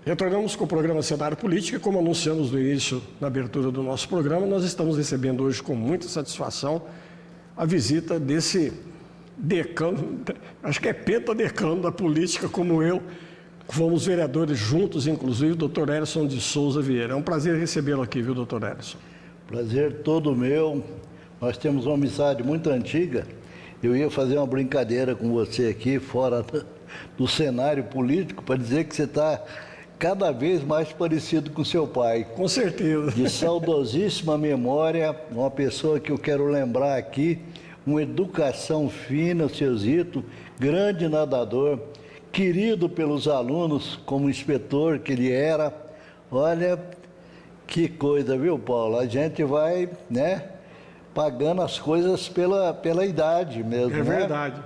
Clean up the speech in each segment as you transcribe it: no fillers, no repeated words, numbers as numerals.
Retornamos com o programa Cenário Política. Como anunciamos no início, na abertura do nosso programa, nós estamos recebendo hoje com muita satisfação a visita desse decano, acho que é pentadecano da política como eu, fomos vereadores juntos, inclusive, o doutor Erison de Souza Vieira. É um prazer recebê-lo aqui, viu, doutor Erison? Prazer todo meu. Nós temos uma amizade muito antiga. Eu ia fazer uma brincadeira com você aqui, fora do cenário político, para dizer que você está cada vez mais parecido com seu pai. Com certeza. De saudosíssima memória, uma pessoa que eu quero lembrar aqui, uma educação fina, seu Zito, grande nadador, querido pelos alunos, como inspetor que ele era. Olha, que coisa, viu, Paulo? A gente vai, pagando as coisas pela idade mesmo, É verdade.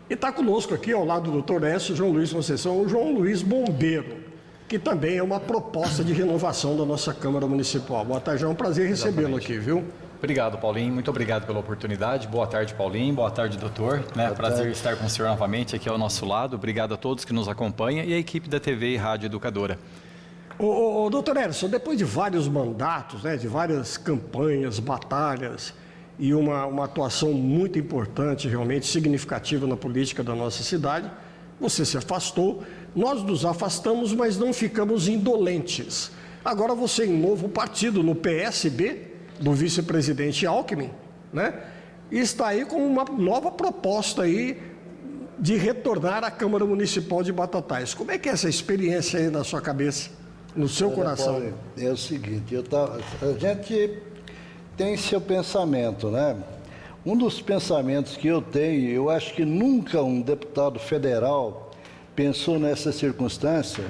E está conosco aqui, ao lado do doutor Écio, João Luiz Conceição, o João Luiz Bombeiro, que também é uma proposta de renovação da nossa Câmara Municipal. Boa tarde, é um prazer recebê-lo aqui, viu? Obrigado, Paulinho. Muito obrigado pela oportunidade. Boa tarde, Paulinho. Boa tarde, doutor. Prazer estar com o senhor novamente aqui ao nosso lado. Obrigado a todos que nos acompanham e a equipe da TV e Rádio Educadora. Doutor Erison, depois de vários mandatos, de várias campanhas, batalhas e uma atuação muito importante, realmente significativa na política da nossa cidade, você se afastou, nós nos afastamos, mas não ficamos indolentes. Agora você em novo partido, no PSB, do vice-presidente Alckmin, e está aí com uma nova proposta aí de retornar à Câmara Municipal de Batatais. Como é que é essa experiência aí na sua cabeça, no seu coração? Paulo, é o seguinte, a gente tem seu pensamento, Um dos pensamentos que eu tenho, eu acho que nunca um deputado federal pensou nessa circunstância,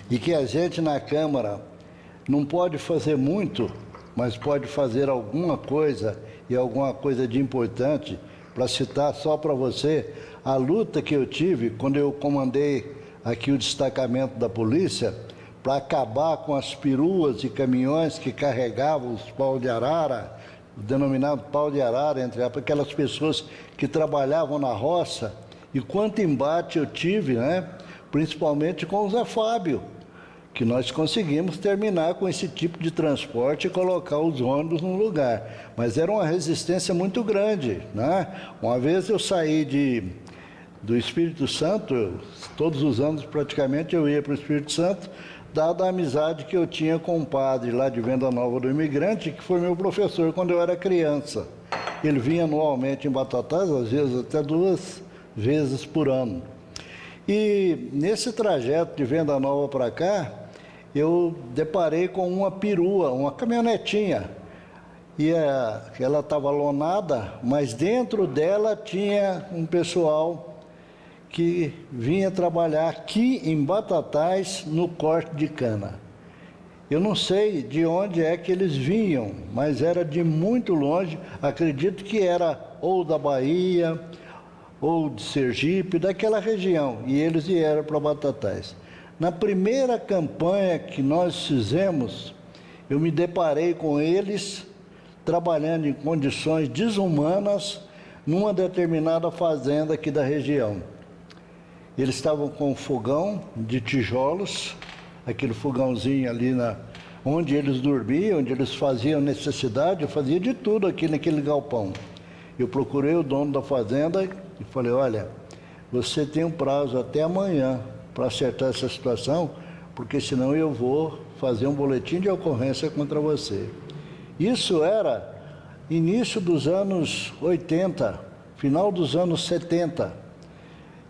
e que a gente na Câmara não pode fazer muito, mas pode fazer alguma coisa, e alguma coisa de importante. Para citar só para você, a luta que eu tive quando eu comandei aqui o destacamento da polícia, para acabar com as peruas e caminhões que carregavam os pau de arara, o denominado pau de arara, entre aquelas pessoas que trabalhavam na roça, e quanto embate eu tive, principalmente com o Zé Fábio, que nós conseguimos terminar com esse tipo de transporte e colocar os ônibus no lugar. Mas era uma resistência muito grande, Uma vez eu saí do Espírito Santo, todos os anos praticamente eu ia para o Espírito Santo, dada a amizade que eu tinha com um padre lá de Venda Nova do Imigrante, que foi meu professor quando eu era criança. Ele vinha anualmente em Batatais, às vezes até 2 vezes por ano. E nesse trajeto de Venda Nova para cá, eu deparei com uma perua, uma caminhonetinha, e ela estava lonada, mas dentro dela tinha um pessoal que vinha trabalhar aqui em Batatais no corte de cana. Eu não sei de onde é que eles vinham, mas era de muito longe, acredito que era ou da Bahia, ou de Sergipe, daquela região, e eles vieram para Batatais. Na primeira campanha que nós fizemos, eu me deparei com eles trabalhando em condições desumanas numa determinada fazenda aqui da região. Eles estavam com um fogão de tijolos, aquele fogãozinho ali onde eles dormiam, onde eles faziam necessidade, eu fazia de tudo aqui naquele galpão. Eu procurei o dono da fazenda e falei, olha, você tem um prazo até amanhã para acertar essa situação, porque senão eu vou fazer um boletim de ocorrência contra você. Isso era início dos anos 80, final dos anos 70.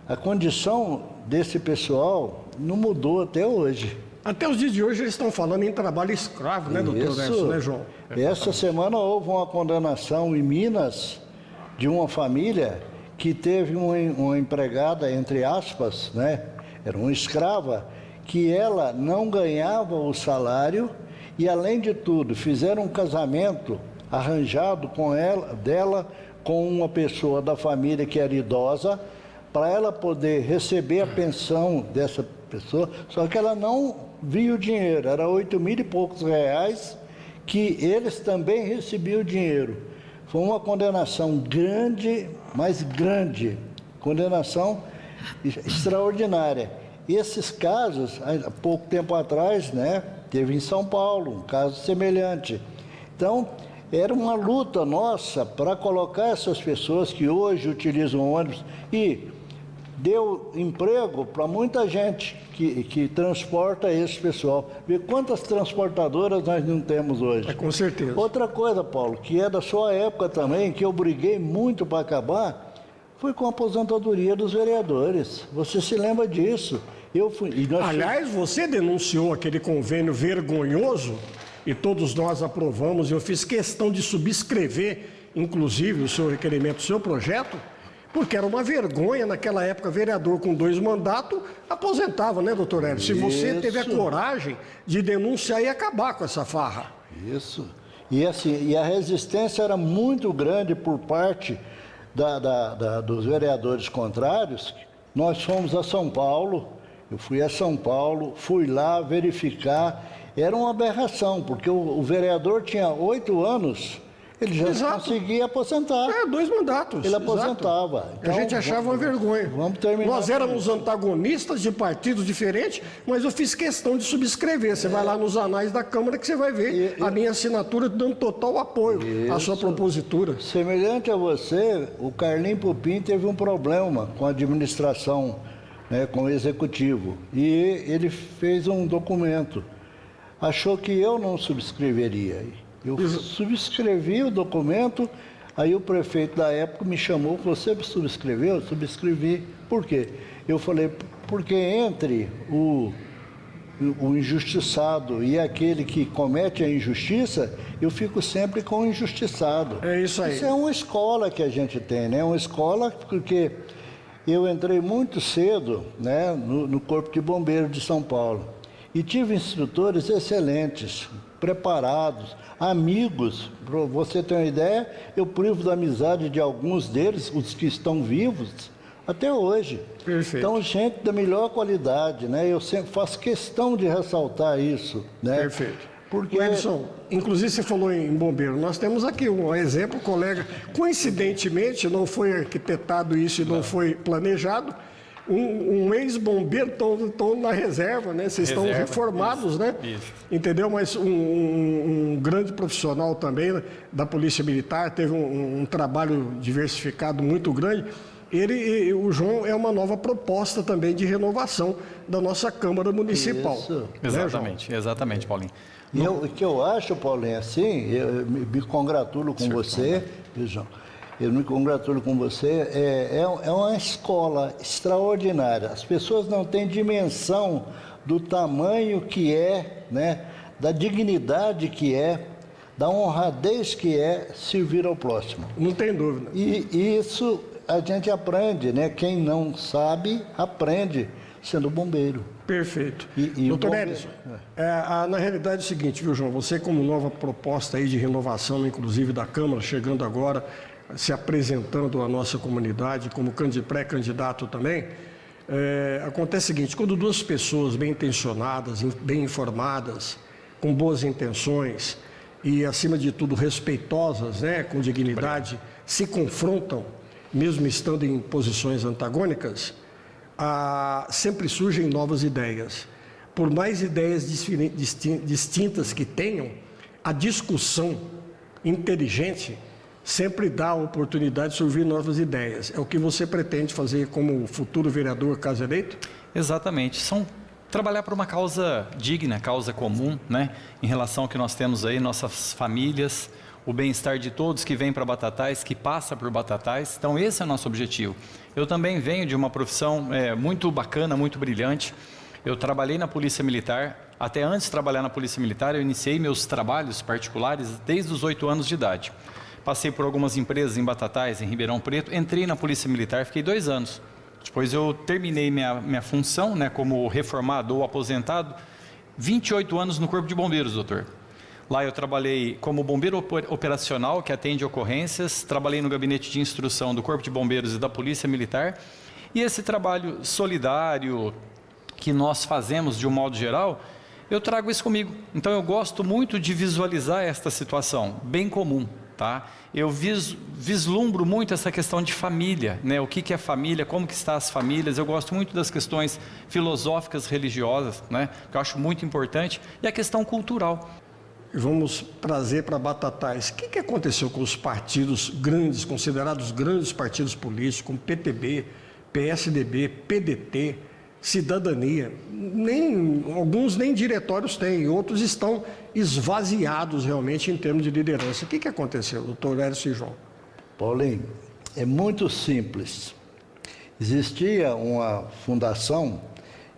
A condição desse pessoal não mudou até hoje. Até os dias de hoje eles estão falando em trabalho escravo, doutor Erison, João? Essa semana houve uma condenação em Minas de uma família que teve uma empregada, entre aspas, era uma escrava, que ela não ganhava o salário e, além de tudo, fizeram um casamento arranjado dela com uma pessoa da família que era idosa, para ela poder receber a pensão dessa pessoa, só que ela não via o dinheiro, era 8.000 e poucos reais, que eles também recebiam o dinheiro. Foi uma condenação grande, mas grande, condenação extraordinária. esses casos, há pouco tempo atrás, né, teve em São Paulo um caso semelhante. Então, era uma luta nossa para colocar essas pessoas que hoje utilizam ônibus e deu emprego para muita gente que transporta esse pessoal. Vê quantas transportadoras nós não temos hoje. Com certeza. Outra coisa, Paulo, que é da sua época também, que eu briguei muito para acabar, foi com a aposentadoria dos vereadores. Você se lembra disso? Aliás, você denunciou aquele convênio vergonhoso e todos nós aprovamos, e eu fiz questão de subscrever, inclusive, o seu requerimento, o seu projeto, porque era uma vergonha naquela época, vereador com 2 mandatos aposentava, né, doutor Hélio? Se você teve a coragem de denunciar e acabar com essa farra. Isso. E assim, e a resistência era muito grande por parte dos vereadores contrários. Nós fomos a São Paulo, eu fui a São Paulo, fui lá verificar. Era uma aberração, porque o vereador tinha 8 anos, ele já conseguia aposentar. 2 mandatos. Ele aposentava. Então, a gente achava uma vergonha. Vamos terminar. Nós éramos antagonistas de partidos diferentes, mas eu fiz questão de subscrever. Você vai lá nos anais da Câmara que você vai ver a minha assinatura dando total apoio à sua propositura. Semelhante a você, o Carlinho Pupim teve um problema com a administração, né, com o executivo. E ele fez um documento. Achou que eu não subscreveria. Eu subscrevi o documento, aí o prefeito da época me chamou, você subscreveu? Eu subscrevi. Por quê? Eu falei, porque entre o injustiçado e aquele que comete a injustiça, eu fico sempre com o injustiçado. É isso aí. Isso é uma escola que a gente tem, né? Uma escola porque eu entrei muito cedo, né, no Corpo de Bombeiros de São Paulo. E tive instrutores excelentes, preparados, amigos. Para você ter uma ideia, eu privo da amizade de alguns deles, os que estão vivos, até hoje. Perfeito. Então, gente da melhor qualidade, né? Eu sempre faço questão de ressaltar isso, né? Perfeito. Porque... Edson, inclusive você falou em bombeiro, nós temos aqui um exemplo, colega, coincidentemente, não foi arquitetado isso e não foi planejado, um ex-bombeiro estão na reserva, né? Vocês estão reformados, né? Isso. Entendeu? Mas um grande profissional também da Polícia Militar, teve um trabalho diversificado muito grande. O João é uma nova proposta também de renovação da nossa Câmara Municipal. Isso. Exatamente, exatamente, Paulinho. O que eu acho, Paulinho, assim, eu me congratulo com você, viu, João? Eu me congratulo com você, é uma escola extraordinária. As pessoas não têm dimensão do tamanho que é, né, da dignidade que é, da honradez que é servir ao próximo. Não tem dúvida. E isso a gente aprende, né? Quem não sabe, aprende sendo bombeiro. Perfeito. Doutor Edson, na realidade é o seguinte, viu, João? Você como nova proposta aí de renovação, inclusive da Câmara, chegando agora, se apresentando à nossa comunidade como pré-candidato também, acontece o seguinte, quando 2 pessoas bem intencionadas, bem informadas, com boas intenções e, acima de tudo, respeitosas, né, com dignidade, se confrontam, mesmo estando em posições antagônicas, sempre surgem novas ideias. Por mais ideias distintas que tenham, a discussão inteligente sempre dá a oportunidade de surgir novas ideias. É o que você pretende fazer como futuro vereador, caso eleito? Exatamente. Trabalhar por uma causa digna, causa comum, né? Em relação ao que nós temos aí, nossas famílias, o bem-estar de todos que vêm para Batatais, que passa por Batatais. Então, esse é o nosso objetivo. Eu também venho de uma profissão muito bacana, muito brilhante. Eu trabalhei na Polícia Militar. Até antes de trabalhar na Polícia Militar, eu iniciei meus trabalhos particulares desde os 8 anos de idade. Passei por algumas empresas em Batatais, em Ribeirão Preto, entrei na Polícia Militar, fiquei 2 anos. Depois eu terminei minha função, né, como reformado ou aposentado, 28 anos no Corpo de Bombeiros, doutor. Lá eu trabalhei como bombeiro operacional, que atende ocorrências, trabalhei no gabinete de instrução do Corpo de Bombeiros e da Polícia Militar, e esse trabalho solidário que nós fazemos de um modo geral, eu trago isso comigo. Então eu gosto muito de visualizar esta situação, bem comum. tá? Eu vislumbro muito essa questão de família, né? O que é família, como que estão as famílias. Eu gosto muito das questões filosóficas, religiosas, né? Que eu acho muito importante, e a questão cultural. Vamos trazer para Batatais. O que aconteceu com os partidos grandes, considerados grandes partidos políticos, como PTB, PSDB, PDT, Cidadania? Alguns nem diretórios têm, outros estão esvaziados realmente em termos de liderança. O que aconteceu, doutor Hércio e João? Paulinho, é muito simples. Existia uma fundação,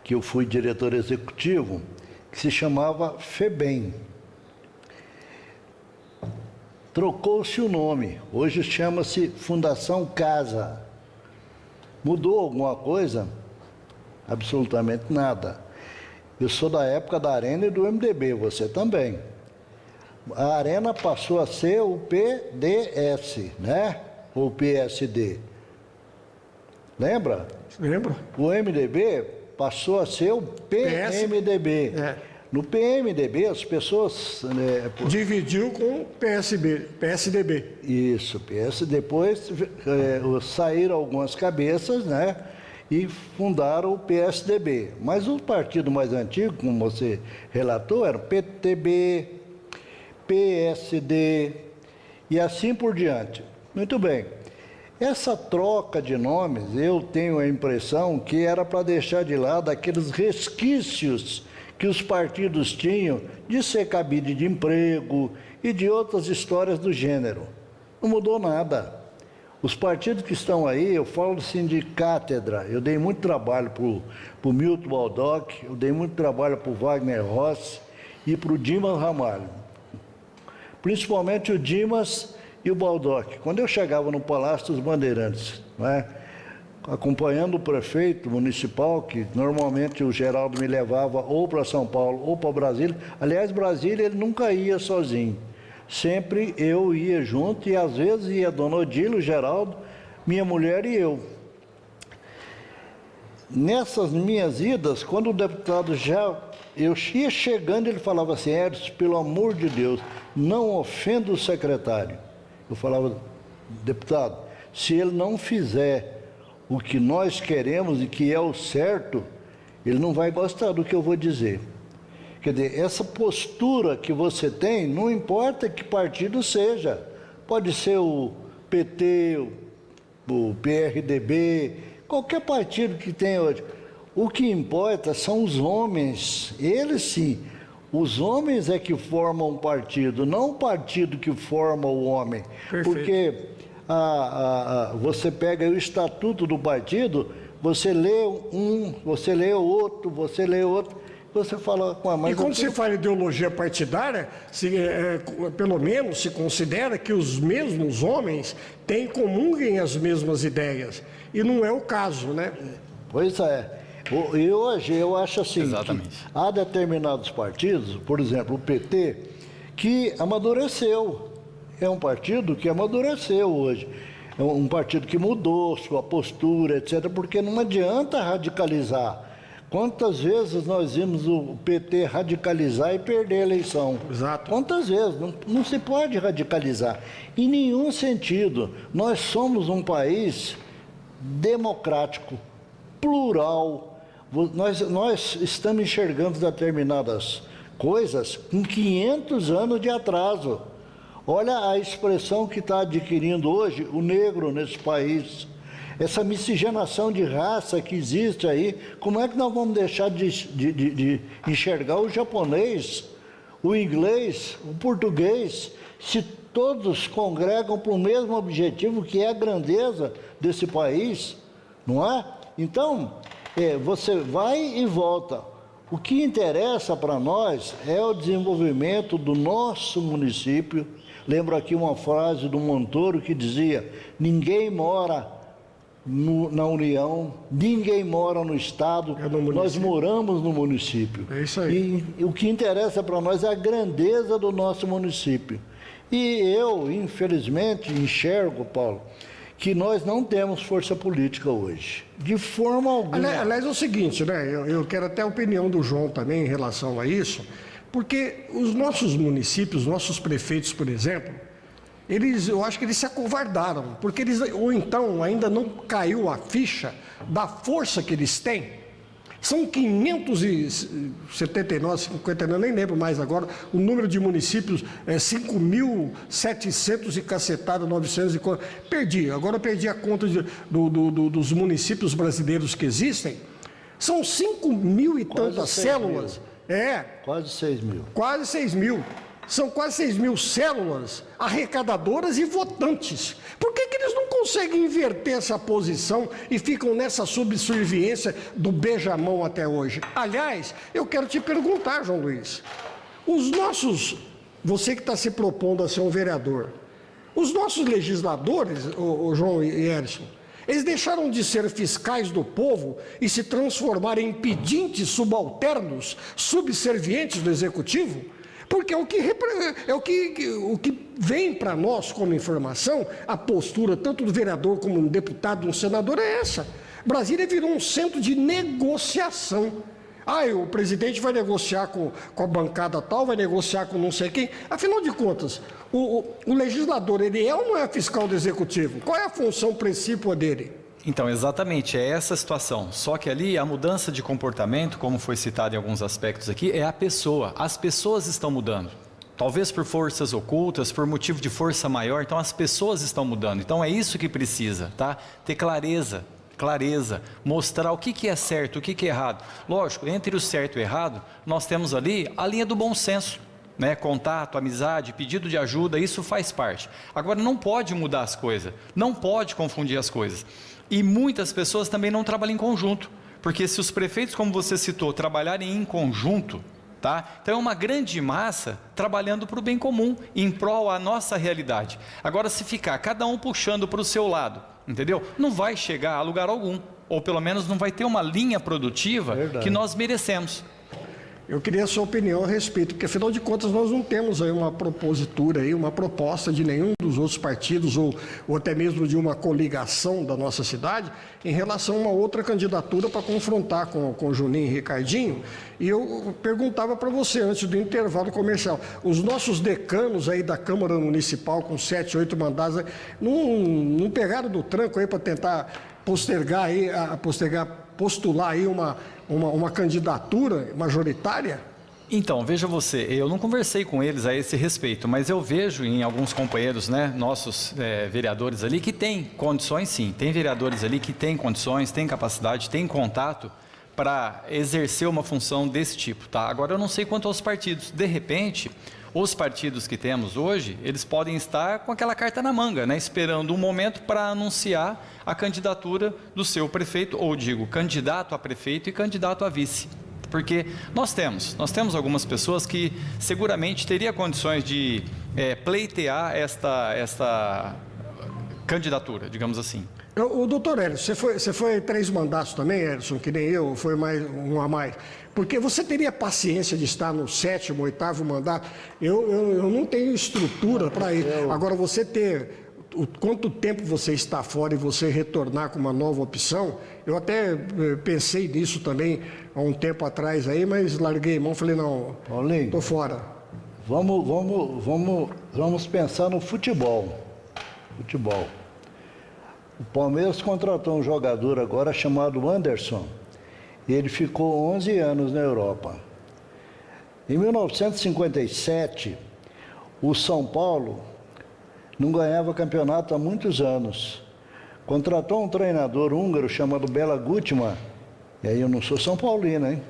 que eu fui diretor executivo, que se chamava FEBEM. Trocou-se o nome, hoje chama-se Fundação Casa. Mudou alguma coisa? Absolutamente nada. Eu sou da época da Arena e do MDB, você também. A Arena passou a ser o PDS, né? Ou PSD. Lembra? Lembro. O MDB passou a ser o PMDB. No PMDB, as pessoas... Dividiu com o PSDB. Isso, depois saíram algumas cabeças, né? E fundaram o PSDB. Mas o partido mais antigo, como você relatou, era o PTB, PSD e assim por diante. Muito bem. Essa troca de nomes, eu tenho a impressão que era para deixar de lado aqueles resquícios que os partidos tinham de ser cabide de emprego e de outras histórias do gênero. Não mudou nada. Os partidos que estão aí, eu falo assim de cátedra, eu dei muito trabalho para o Milton Baldock, eu dei muito trabalho para o Wagner Rossi e para o Dimas Ramalho. Principalmente o Dimas e o Baldock. Quando eu chegava no Palácio dos Bandeirantes, né, acompanhando o prefeito municipal, que normalmente o Geraldo me levava ou para São Paulo ou para Brasília. Aliás, Brasília ele nunca ia sozinho. Sempre eu ia junto e às vezes ia Dona Odília, o Geraldo, minha mulher e eu. Nessas minhas idas, quando o deputado eu ia chegando, ele falava assim: Hércio, pelo amor de Deus, não ofenda o secretário. Eu falava: deputado, se ele não fizer o que nós queremos e que é o certo, ele não vai gostar do que eu vou dizer. Quer dizer, essa postura que você tem, não importa que partido seja, pode ser o PT, o PRDB, qualquer partido que tenha hoje. O que importa são os homens, eles sim. Os homens é que formam um partido, não o partido que forma o homem. Perfeito. Porque você pega o estatuto do partido, você lê um, você lê outro, você fala... Mas e quando se fala em ideologia partidária, pelo menos se considera que os mesmos homens comunguem as mesmas ideias. E não é o caso, né? Pois é. E hoje eu acho assim, exatamente, que há determinados partidos, por exemplo, o PT, que amadureceu. É um partido que amadureceu hoje. É um partido que mudou sua postura, etc., porque não adianta radicalizar. Quantas vezes nós vimos o PT radicalizar e perder a eleição? Exato. Quantas vezes? Não se pode radicalizar. Em nenhum sentido. Nós somos um país democrático, plural. Nós estamos enxergando determinadas coisas com 500 anos de atraso. Olha a expressão que está adquirindo hoje o negro nesse país. Essa miscigenação de raça que existe aí, como é que nós vamos deixar de enxergar o japonês, o inglês, o português, se todos congregam para o mesmo objetivo, que é a grandeza desse país, não é? Então, você vai e volta. O que interessa para nós é o desenvolvimento do nosso município. Lembro aqui uma frase do Montoro que dizia: ninguém mora na União, ninguém mora no Estado, nós moramos no município. É isso aí. E o que interessa para nós é a grandeza do nosso município. E eu, infelizmente, enxergo, Paulo, que nós não temos força política hoje, de forma alguma. Aliás, é o seguinte, né? Eu quero até a opinião do João também em relação a isso, porque os nossos municípios, nossos prefeitos, por exemplo, eu acho que eles se acovardaram, porque ou então ainda não caiu a ficha da força que eles têm. São 579, 59, nem lembro mais agora, o número de municípios é 5.700 e cacetada, 900 e... Perdi, agora eu perdi a conta dos municípios brasileiros que existem. São 5.000 e tantas células. Quase 6 mil. Quase 6 mil. São quase 6 mil células arrecadadoras e votantes. Por que eles não conseguem inverter essa posição e ficam nessa subserviência do beijamão até hoje? Aliás, eu quero te perguntar, João Luiz, você que está se propondo a ser um vereador, os nossos legisladores, o João e Edson, eles deixaram de ser fiscais do povo e se transformaram em pedintes subalternos, subservientes do executivo? Porque o que vem para nós como informação, a postura tanto do vereador como do deputado, do senador é essa. Brasília virou um centro de negociação. O presidente vai negociar com a bancada tal, vai negociar com não sei quem. Afinal de contas, o legislador, ele é ou não é fiscal do executivo? Qual é a função principal dele? Então, exatamente, é essa situação. Só que ali a mudança de comportamento, como foi citado em alguns aspectos aqui, é a pessoa. As pessoas estão mudando. Talvez por forças ocultas, por motivo de força maior, então as pessoas estão mudando. Então é isso que precisa, tá? Ter clareza, mostrar o que é certo, o que é errado. Lógico, entre o certo e o errado, nós temos ali a linha do bom senso. Contato, amizade, pedido de ajuda, isso faz parte. Agora, não pode mudar as coisas, não pode confundir as coisas. E muitas pessoas também não trabalham em conjunto, porque se os prefeitos, como você citou, trabalharem em conjunto, tá? Então é uma grande massa trabalhando para o bem comum, em prol à nossa realidade. Agora, se ficar cada um puxando para o seu lado, entendeu? Não vai chegar a lugar algum, ou pelo menos não vai ter uma linha produtiva que nós merecemos. Eu queria a sua opinião a respeito, porque afinal de contas nós não temos aí uma propositura, uma proposta de nenhum dos outros partidos ou até mesmo de uma coligação da nossa cidade em relação a uma outra candidatura para confrontar com o Juninho e Ricardinho. E eu perguntava para você antes do intervalo comercial, os nossos decanos aí da Câmara Municipal com 7, 8 mandados, não pegaram do tranco aí para tentar postular aí uma candidatura majoritária? Então, veja você, eu não conversei com eles a esse respeito, mas eu vejo em alguns companheiros, nossos vereadores ali, que têm condições sim, tem vereadores ali que têm condições, têm capacidade, têm contato para exercer uma função desse tipo, tá? Agora, eu não sei quanto aos partidos, de repente, os partidos que temos hoje, eles podem estar com aquela carta na manga, esperando um momento para anunciar a candidatura do seu prefeito, ou digo, candidato a prefeito e candidato a vice. Porque nós temos algumas pessoas que seguramente teriam condições de pleitear esta candidatura, digamos assim. O doutor Edson, você foi 3 mandatos também, Edson, que nem eu, foi mais um a mais. Porque você teria paciência de estar no 7º, 8º mandato? Eu não tenho estrutura para ir. Agora, você ter quanto tempo você está fora e você retornar com uma nova opção, eu até pensei nisso também há um tempo atrás aí, mas larguei mão, falei, não, estou fora. Vamos pensar no futebol. O Palmeiras contratou um jogador agora chamado Anderson. Ele ficou 11 anos na Europa. Em 1957, o São Paulo não ganhava campeonato há muitos anos. Contratou um treinador húngaro chamado Bela Gutmann. E aí eu não sou São Paulino, hein?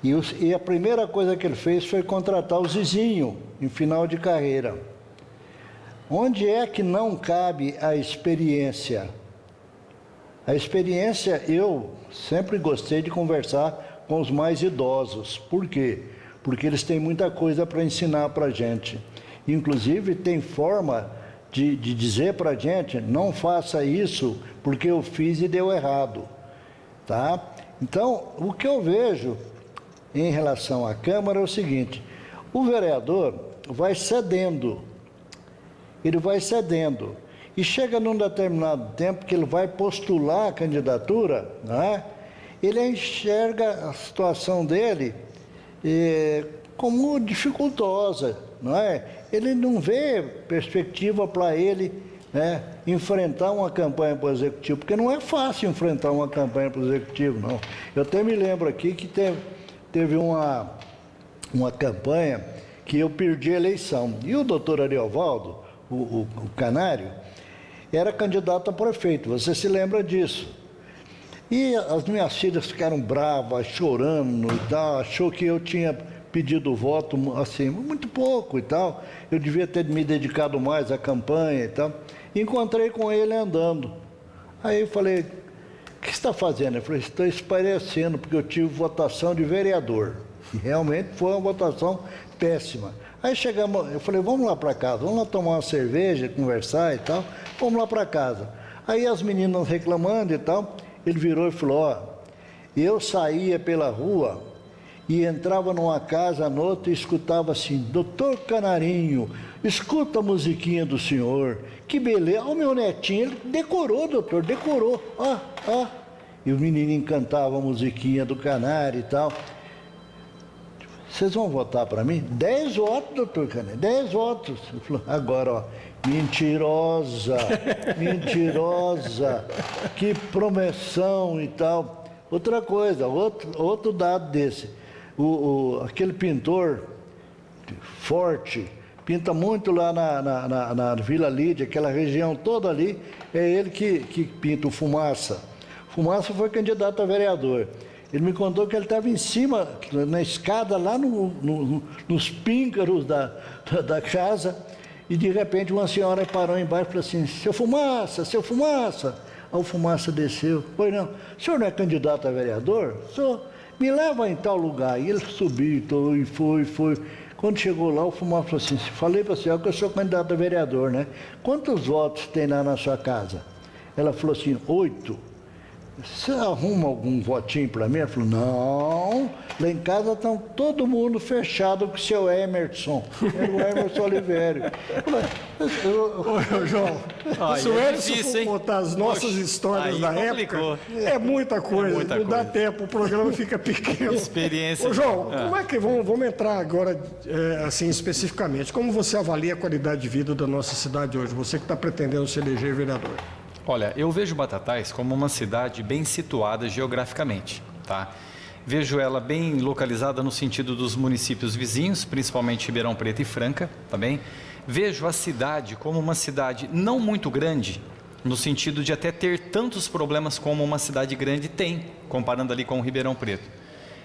E a primeira coisa que ele fez foi contratar o Zizinho em final de carreira. Onde é que não cabe a experiência? A experiência, eu sempre gostei de conversar com os mais idosos. Por quê? Porque eles têm muita coisa para ensinar para a gente. Inclusive, tem forma de dizer para a gente, não faça isso porque eu fiz e deu errado. Tá? Então, o que eu vejo em relação à Câmara é o seguinte, o vereador vai cedendo. Ele vai cedendo. E chega num determinado tempo que ele vai postular a candidatura, ele enxerga a situação dele como dificultosa. não é? Ele não vê perspectiva para ele, né, enfrentar uma campanha para o Executivo, porque não é fácil enfrentar uma campanha para o Executivo, não. Eu até me lembro aqui que teve uma campanha que eu perdi a eleição. E o doutor Ariovaldo, o Canário, era candidato a prefeito, você se lembra disso. E as minhas filhas ficaram bravas, chorando e tal, achou que eu tinha pedido voto, assim, muito pouco e tal. Eu devia ter me dedicado mais à campanha e tal. Encontrei com ele andando. Aí eu falei, o que você está fazendo? Ele falou, estou esparecendo, porque eu tive votação de vereador. E realmente foi uma votação péssima. Aí chegamos, eu falei, vamos lá para casa, vamos lá tomar uma cerveja, conversar e tal, vamos lá para casa. Aí as meninas reclamando e tal, ele virou e falou, ó, eu saía pela rua e entrava numa casa à noite e escutava assim, doutor Canarinho, escuta a musiquinha do senhor, que beleza, ó, o meu netinho, ele decorou, doutor, decorou, ó, ó. E o menininho cantava a musiquinha do Canário e tal. Vocês vão votar para mim? 10 votos, doutor Canário, 10 votos. Ele falou, agora, ó, mentirosa, mentirosa, que promessão e tal. Outra coisa, outro dado desse, aquele pintor forte, pinta muito lá na Vila Lídia, aquela região toda ali, é ele que pinta o Fumaça. Fumaça foi candidato a vereador. Ele me contou que ele estava em cima, na escada, lá nos píncaros da casa, e de repente uma senhora parou embaixo e falou assim, seu Fumaça, seu Fumaça. Aí o Fumaça desceu, pois não, o senhor não é candidato a vereador? Sou, me leva em tal lugar. E ele subiu e foi. Quando chegou lá, o Fumaça falou assim, falei para a senhora que eu sou candidato a vereador, né? Quantos votos tem lá na sua casa? Ela falou assim, 8. Você arruma algum votinho para mim? Ela falou, não, lá em casa estão todo mundo fechado com o seu Emerson. Era o Emerson Oliveira. Ô, João, se o Edson for contar as nossas histórias da época, é muita coisa, não dá tempo, o programa fica pequeno. Experiência. Ô, João, como é que, vamos entrar agora, assim, especificamente, como você avalia a qualidade de vida da nossa cidade hoje, você que está pretendendo se eleger vereador? Olha, eu vejo Batatais como uma cidade bem situada geograficamente, tá? Vejo ela bem localizada no sentido dos municípios vizinhos, principalmente Ribeirão Preto e Franca, tá bem? Vejo a cidade como uma cidade não muito grande, no sentido de até ter tantos problemas como uma cidade grande tem, comparando ali com o Ribeirão Preto.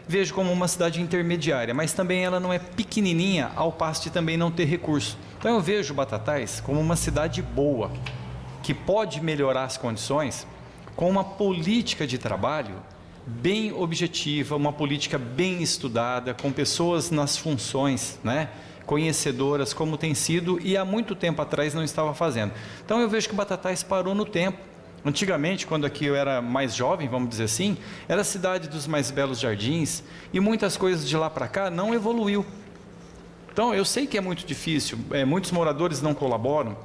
Vejo como uma cidade intermediária, mas também ela não é pequenininha, ao passo de também não ter recurso. Então eu vejo Batatais como uma cidade boa, que pode melhorar as condições com uma política de trabalho bem objetiva, uma política bem estudada, com pessoas nas funções, né, conhecedoras, como tem sido e há muito tempo atrás não estava fazendo. Então eu vejo que Batatais parou no tempo. Antigamente, quando aqui eu era mais jovem, vamos dizer assim, era a cidade dos mais belos jardins e muitas coisas de lá para cá não evoluiu. Então eu sei que é muito difícil, muitos moradores não colaboram,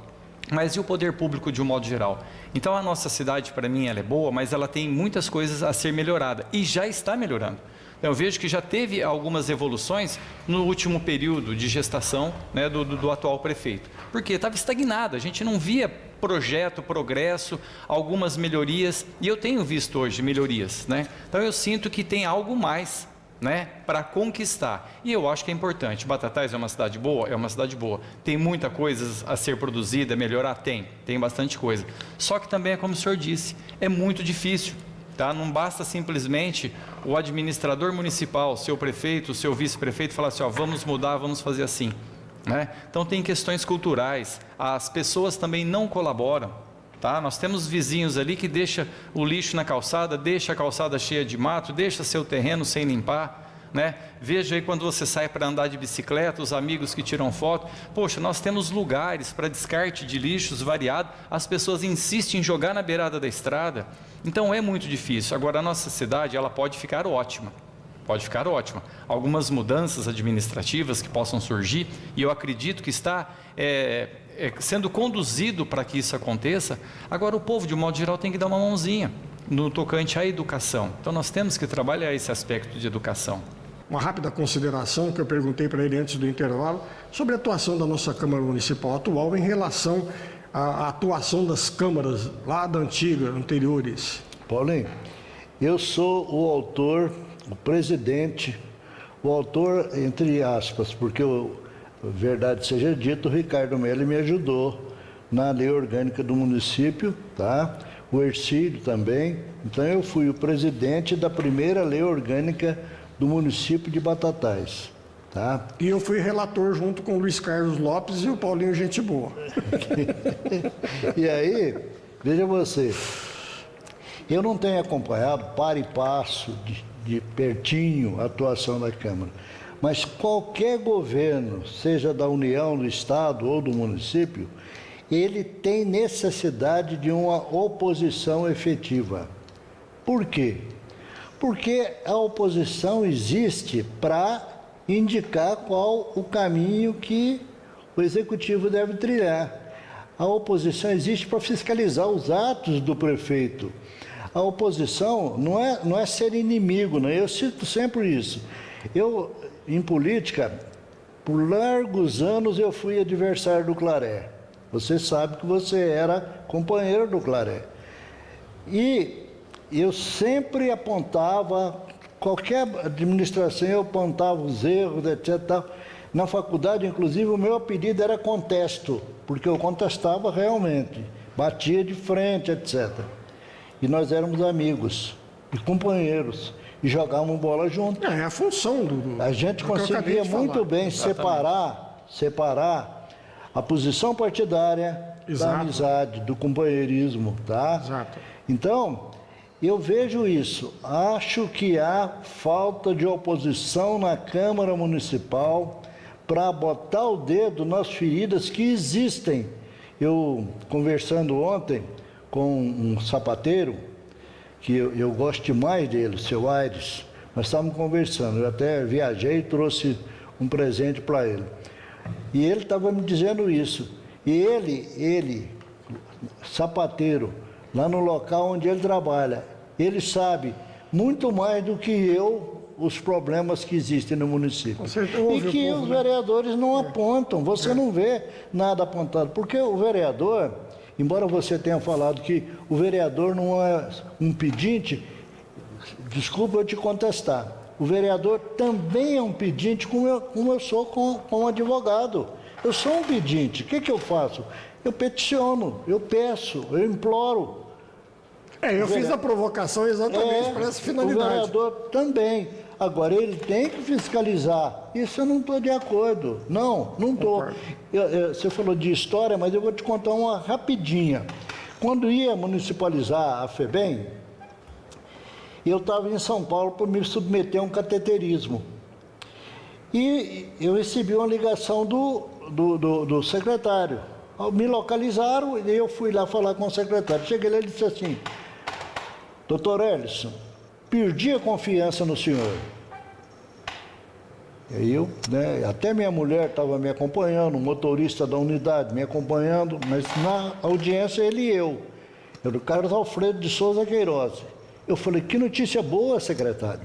mas e o poder público de um modo geral? Então a nossa cidade, para mim, ela é boa, mas ela tem muitas coisas a ser melhorada e já está melhorando. Eu vejo que já teve algumas evoluções no último período de gestação, né, do atual prefeito, porque estava estagnado, a gente não via projeto, progresso, algumas melhorias, e eu tenho visto hoje melhorias, né? Então eu sinto que tem algo mais, né, para conquistar, e eu acho que é importante. Batatais é uma cidade boa? É uma cidade boa. Tem muita coisa a ser produzida, melhorar? Tem bastante coisa. Só que também é como o senhor disse, é muito difícil, tá? Não basta simplesmente o administrador municipal, seu prefeito, seu vice-prefeito falar assim, ó, vamos mudar, vamos fazer assim, né? Então tem questões culturais, as pessoas também não colaboram. Tá? Nós temos vizinhos ali que deixam o lixo na calçada, deixa a calçada cheia de mato, deixa seu terreno sem limpar, né? Veja aí quando você sai para andar de bicicleta, os amigos que tiram foto, poxa, nós temos lugares para descarte de lixos variado, as pessoas insistem em jogar na beirada da estrada, então é muito difícil. Agora a nossa cidade, ela pode ficar ótima, algumas mudanças administrativas que possam surgir, e eu acredito que está sendo conduzido para que isso aconteça. Agora o povo, de um modo geral, tem que dar uma mãozinha no tocante à educação. Então nós temos que trabalhar esse aspecto de educação. uma rápida consideração que eu perguntei para ele antes do intervalo sobre a atuação da nossa Câmara Municipal atual em relação à atuação das câmaras lá da antiga, anteriores. Paulinho, eu sou o autor, o presidente, o autor, entre aspas, porque, verdade seja dita, o Ricardo Melli me ajudou na lei orgânica do município, tá? O Ercílio também. Então, eu fui o presidente da primeira lei orgânica do município de Batatais, tá? E eu fui relator junto com o Luiz Carlos Lopes e o Paulinho Gente Boa. E aí, veja você, eu não tenho acompanhado para e passo, de pertinho, a atuação da Câmara, mas qualquer governo, seja da União, do Estado ou do município, ele tem necessidade de uma oposição efetiva. Por quê? Porque a oposição existe para indicar qual o caminho que o executivo deve trilhar. A oposição existe para fiscalizar os atos do prefeito. A oposição não é ser inimigo, né? Eu cito sempre isso. Eu, em política, por largos anos eu fui adversário do Claré. Você sabe que você era companheiro do Claré. E eu sempre apontava, qualquer administração eu apontava os erros, etc. Na faculdade, inclusive, o meu apelido era Contesto, porque eu contestava realmente, batia de frente, etc. E nós éramos amigos e companheiros e jogávamos bola junto. É a função A gente conseguia muito bem separar a posição partidária da amizade, do companheirismo, tá? Exato. Então, eu vejo isso. Acho que há falta de oposição na Câmara Municipal para botar o dedo nas feridas que existem. Eu, conversando ontem com um sapateiro, que eu gosto demais dele, o seu Aires, nós estávamos conversando, eu até viajei e trouxe um presente para ele. E ele estava me dizendo isso. E ele, sapateiro, lá no local onde ele trabalha, ele sabe muito mais do que eu os problemas que existem no município. E que os vereadores não apontam, você não vê nada apontado. Porque o vereador, embora você tenha falado que o vereador não é um pedinte, desculpa eu te contestar. O vereador também é um pedinte, como eu sou como advogado. Eu sou um pedinte. O que eu faço? Eu peticiono, eu peço, eu imploro. Eu fiz a provocação exatamente para essa finalidade. O vereador também. Agora, ele tem que fiscalizar. Isso eu não estou de acordo. Não estou. Você falou de história, mas eu vou te contar uma rapidinha. Quando ia municipalizar a FEBEM, eu estava em São Paulo para me submeter a um cateterismo. E eu recebi uma ligação do secretário. Me localizaram e eu fui lá falar com o secretário. Cheguei lá e disse assim: doutor Ellison, perdi a confiança no senhor. E aí eu, até minha mulher estava me acompanhando, o motorista da unidade me acompanhando, mas na audiência ele e eu. Era o Carlos Alfredo de Souza Queiroz. Eu falei: que notícia boa, secretário.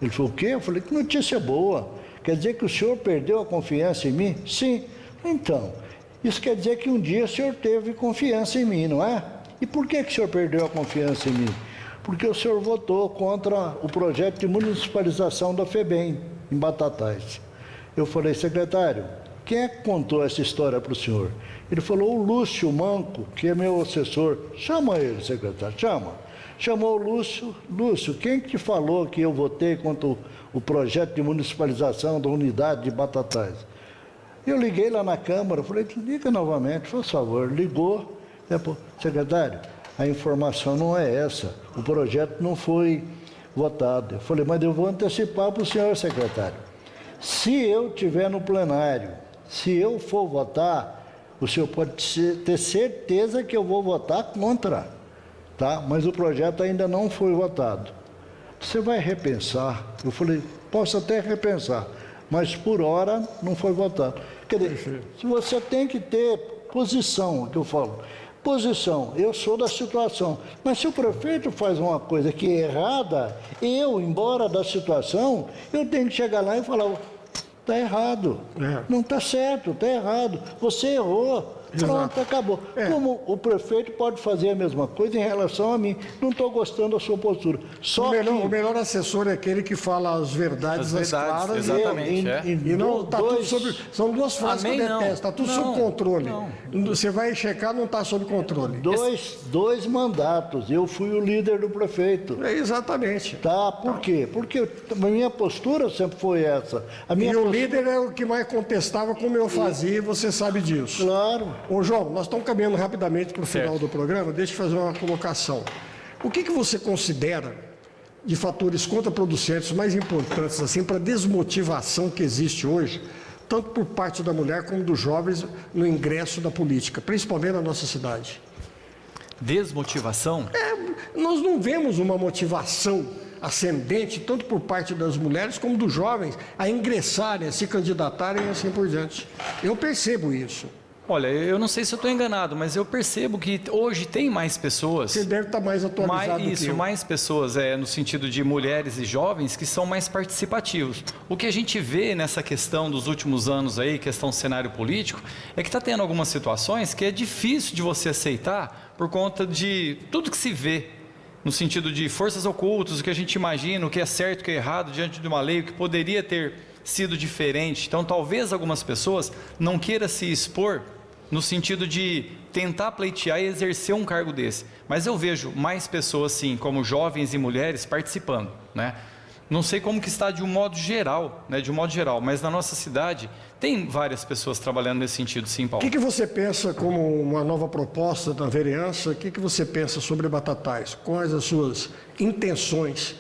Ele falou: o quê? Eu falei: que notícia boa. Quer dizer que o senhor perdeu a confiança em mim? Sim. Então, isso quer dizer que um dia o senhor teve confiança em mim, não é? E por que o senhor perdeu a confiança em mim? Porque o senhor votou contra o projeto de municipalização da FEBEM, em Batatais. Eu falei: secretário, quem é que contou essa história para o senhor? Ele falou: o Lúcio Manco, que é meu assessor. Chama ele, secretário, chama. Chamou o Lúcio. Lúcio, quem que falou que eu votei contra o projeto de municipalização da unidade de Batatais? Eu liguei lá na Câmara, falei: liga novamente, por favor. Ligou. Secretário, a informação não é essa. O projeto não foi votado. Eu falei: mas eu vou antecipar para o senhor, secretário. Se eu estiver no plenário, se eu for votar, o senhor pode ter certeza que eu vou votar contra, tá? Mas o projeto ainda não foi votado. Você vai repensar? Eu falei: posso até repensar, mas por hora não foi votado. Quer dizer, se você tem que ter posição, que eu falo, Posição, eu sou da situação. Mas se o prefeito faz uma coisa que é errada, eu, embora da situação, eu tenho que chegar lá e falar, está errado, não está certo, está errado, você errou. Pronto, acabou. Como o prefeito pode fazer a mesma coisa em relação a mim. Não estou gostando da sua postura. O melhor assessor é aquele que fala as verdades, as claras. Exatamente. E não está tudo sob. São duas frases que eu detesto. Está tudo sob controle. Você vai checar, não está sob controle. Dois mandatos. Eu fui o líder do prefeito. Exatamente. Tá, por quê? Porque a minha postura sempre foi essa. O líder é o que mais contestava como eu fazia, e você sabe disso. Claro. Ô, João, nós estamos caminhando rapidamente para o final do programa. Deixa eu fazer uma colocação. O que você considera de fatores contraproducentes mais importantes assim para a desmotivação que existe hoje, tanto por parte da mulher como dos jovens no ingresso da política, principalmente na nossa cidade? Desmotivação? Nós não vemos uma motivação ascendente, tanto por parte das mulheres como dos jovens, a ingressarem, a se candidatarem e assim por diante. Eu percebo isso. Olha, eu não sei se eu estou enganado, mas eu percebo que hoje tem mais pessoas. Você deve estar mais atualizado do que eu. Mais pessoas, no sentido de mulheres e jovens que são mais participativos. O que a gente vê nessa questão dos últimos anos aí, questão do cenário político, é que está tendo algumas situações que é difícil de você aceitar por conta de tudo que se vê, no sentido de forças ocultas, o que a gente imagina, o que é certo, o que é errado, diante de uma lei, o que poderia ter sido diferente. Então, talvez algumas pessoas não queiram se expor no sentido de tentar pleitear e exercer um cargo desse. Mas eu vejo mais pessoas, sim, como jovens e mulheres participando, né? Não sei como que está de um modo geral, né? De um modo geral, mas na nossa cidade tem várias pessoas trabalhando nesse sentido, sim, Paulo. O que você pensa como uma nova proposta da vereança? O que você pensa sobre Batatais? Quais as suas intenções,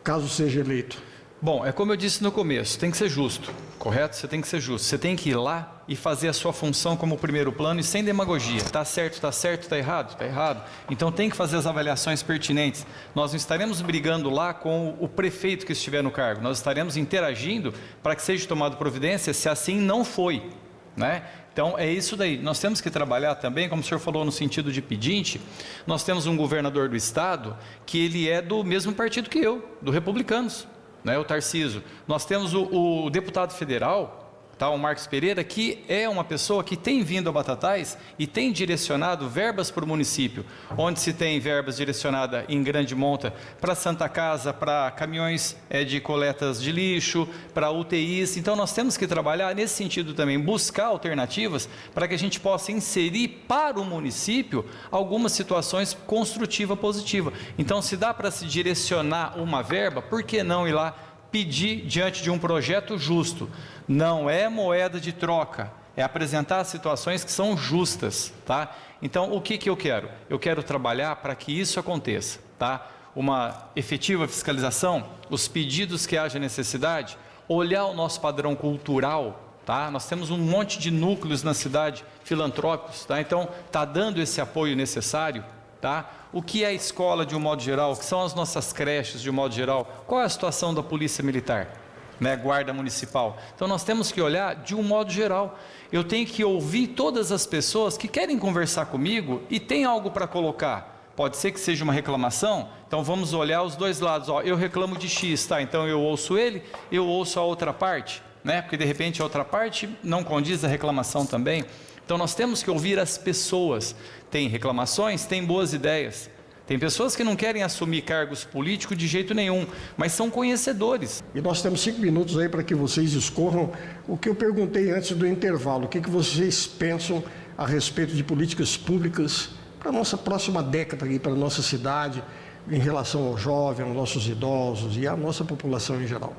caso seja eleito? Bom, é como eu disse no começo, tem que ser justo, correto? Você tem que ser justo, você tem que ir lá e fazer a sua função como primeiro plano e sem demagogia. Está certo, está errado? Está errado. Então tem que fazer as avaliações pertinentes. Nós não estaremos brigando lá com o prefeito que estiver no cargo, nós estaremos interagindo para que seja tomada providência se assim não foi, né? Então é isso daí, nós temos que trabalhar também, como o senhor falou no sentido de pedinte, nós temos um governador do estado que ele é do mesmo partido que eu, do Republicanos. Né, o Tarcísio. Nós temos o deputado federal, tá, o Marcos Pereira, que é uma pessoa que tem vindo a Batatais e tem direcionado verbas para o município, onde se tem verbas direcionadas em grande monta para Santa Casa, para caminhões de coletas de lixo, para UTIs. Então nós temos que trabalhar nesse sentido também, buscar alternativas para que a gente possa inserir para o município algumas situações construtiva, positiva. Então se dá para se direcionar uma verba, por que não ir lá pedir diante de um projeto justo? Não é moeda de troca, é apresentar situações que são justas, tá? Então, o que eu quero? Eu quero trabalhar para que isso aconteça, tá? Uma efetiva fiscalização, os pedidos que haja necessidade, olhar o nosso padrão cultural, tá? Nós temos um monte de núcleos na cidade filantrópicos, tá? Então, está dando esse apoio necessário, tá? O que é a escola de um modo geral, o que são as nossas creches de um modo geral, qual é a situação da polícia militar, né, guarda municipal. Então nós temos que olhar de um modo geral. Eu tenho que ouvir todas as pessoas que querem conversar comigo e tem algo para colocar. Pode ser que seja uma reclamação, então vamos olhar os dois lados. Ó, eu reclamo de X, tá? Então eu ouço ele, eu ouço a outra parte, né? Porque de repente a outra parte não condiz a reclamação também. Então nós temos que ouvir as pessoas. Tem reclamações, tem boas ideias. Tem pessoas que não querem assumir cargos políticos de jeito nenhum, mas são conhecedores. E nós temos 5 minutos aí para que vocês escorram o que eu perguntei antes do intervalo. O que vocês pensam a respeito de políticas públicas para a nossa próxima década, para a nossa cidade, em relação ao jovem, aos nossos idosos e à nossa população em geral?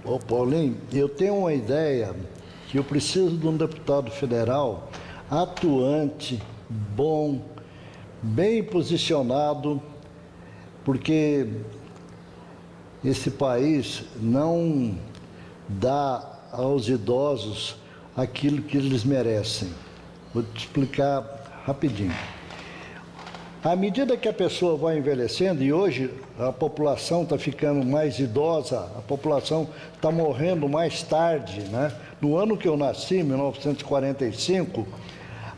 Ô Paulinho, eu tenho uma ideia que eu preciso de um deputado federal atuante, bom, bem posicionado, porque esse país não dá aos idosos aquilo que eles merecem. Vou te explicar rapidinho. À medida que a pessoa vai envelhecendo, e hoje a população está ficando mais idosa, a população está morrendo mais tarde, né? No ano que eu nasci, 1945,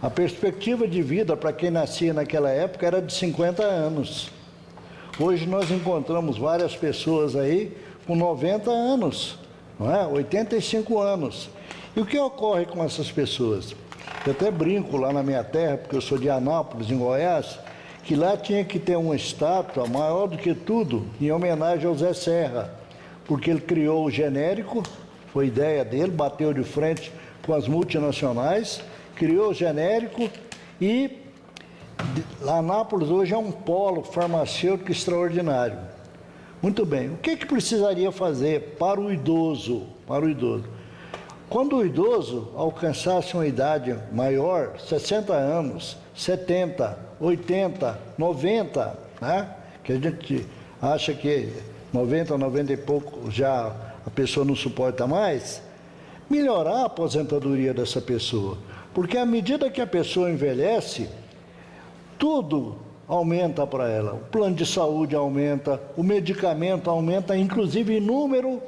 A perspectiva de vida para quem nascia naquela época era de 50 anos. Hoje nós encontramos várias pessoas aí com 90 anos, não é? 85 anos. E o que ocorre com essas pessoas? Eu até brinco lá na minha terra, porque eu sou de Anápolis, em Goiás, que lá tinha que ter uma estátua maior do que tudo, em homenagem ao Zé Serra, porque ele criou o genérico, foi ideia dele, bateu de frente com as multinacionais, criou o genérico e Anápolis hoje é um polo farmacêutico extraordinário. Muito bem, o que precisaria fazer para o idoso? Quando o idoso alcançasse uma idade maior, 60 anos, 70, 80, 90, né? Que a gente acha que 90, 90 e pouco já a pessoa não suporta mais, melhorar a aposentadoria dessa pessoa. Porque à medida que a pessoa envelhece, tudo aumenta para ela. O plano de saúde aumenta, o medicamento aumenta, inclusive em número,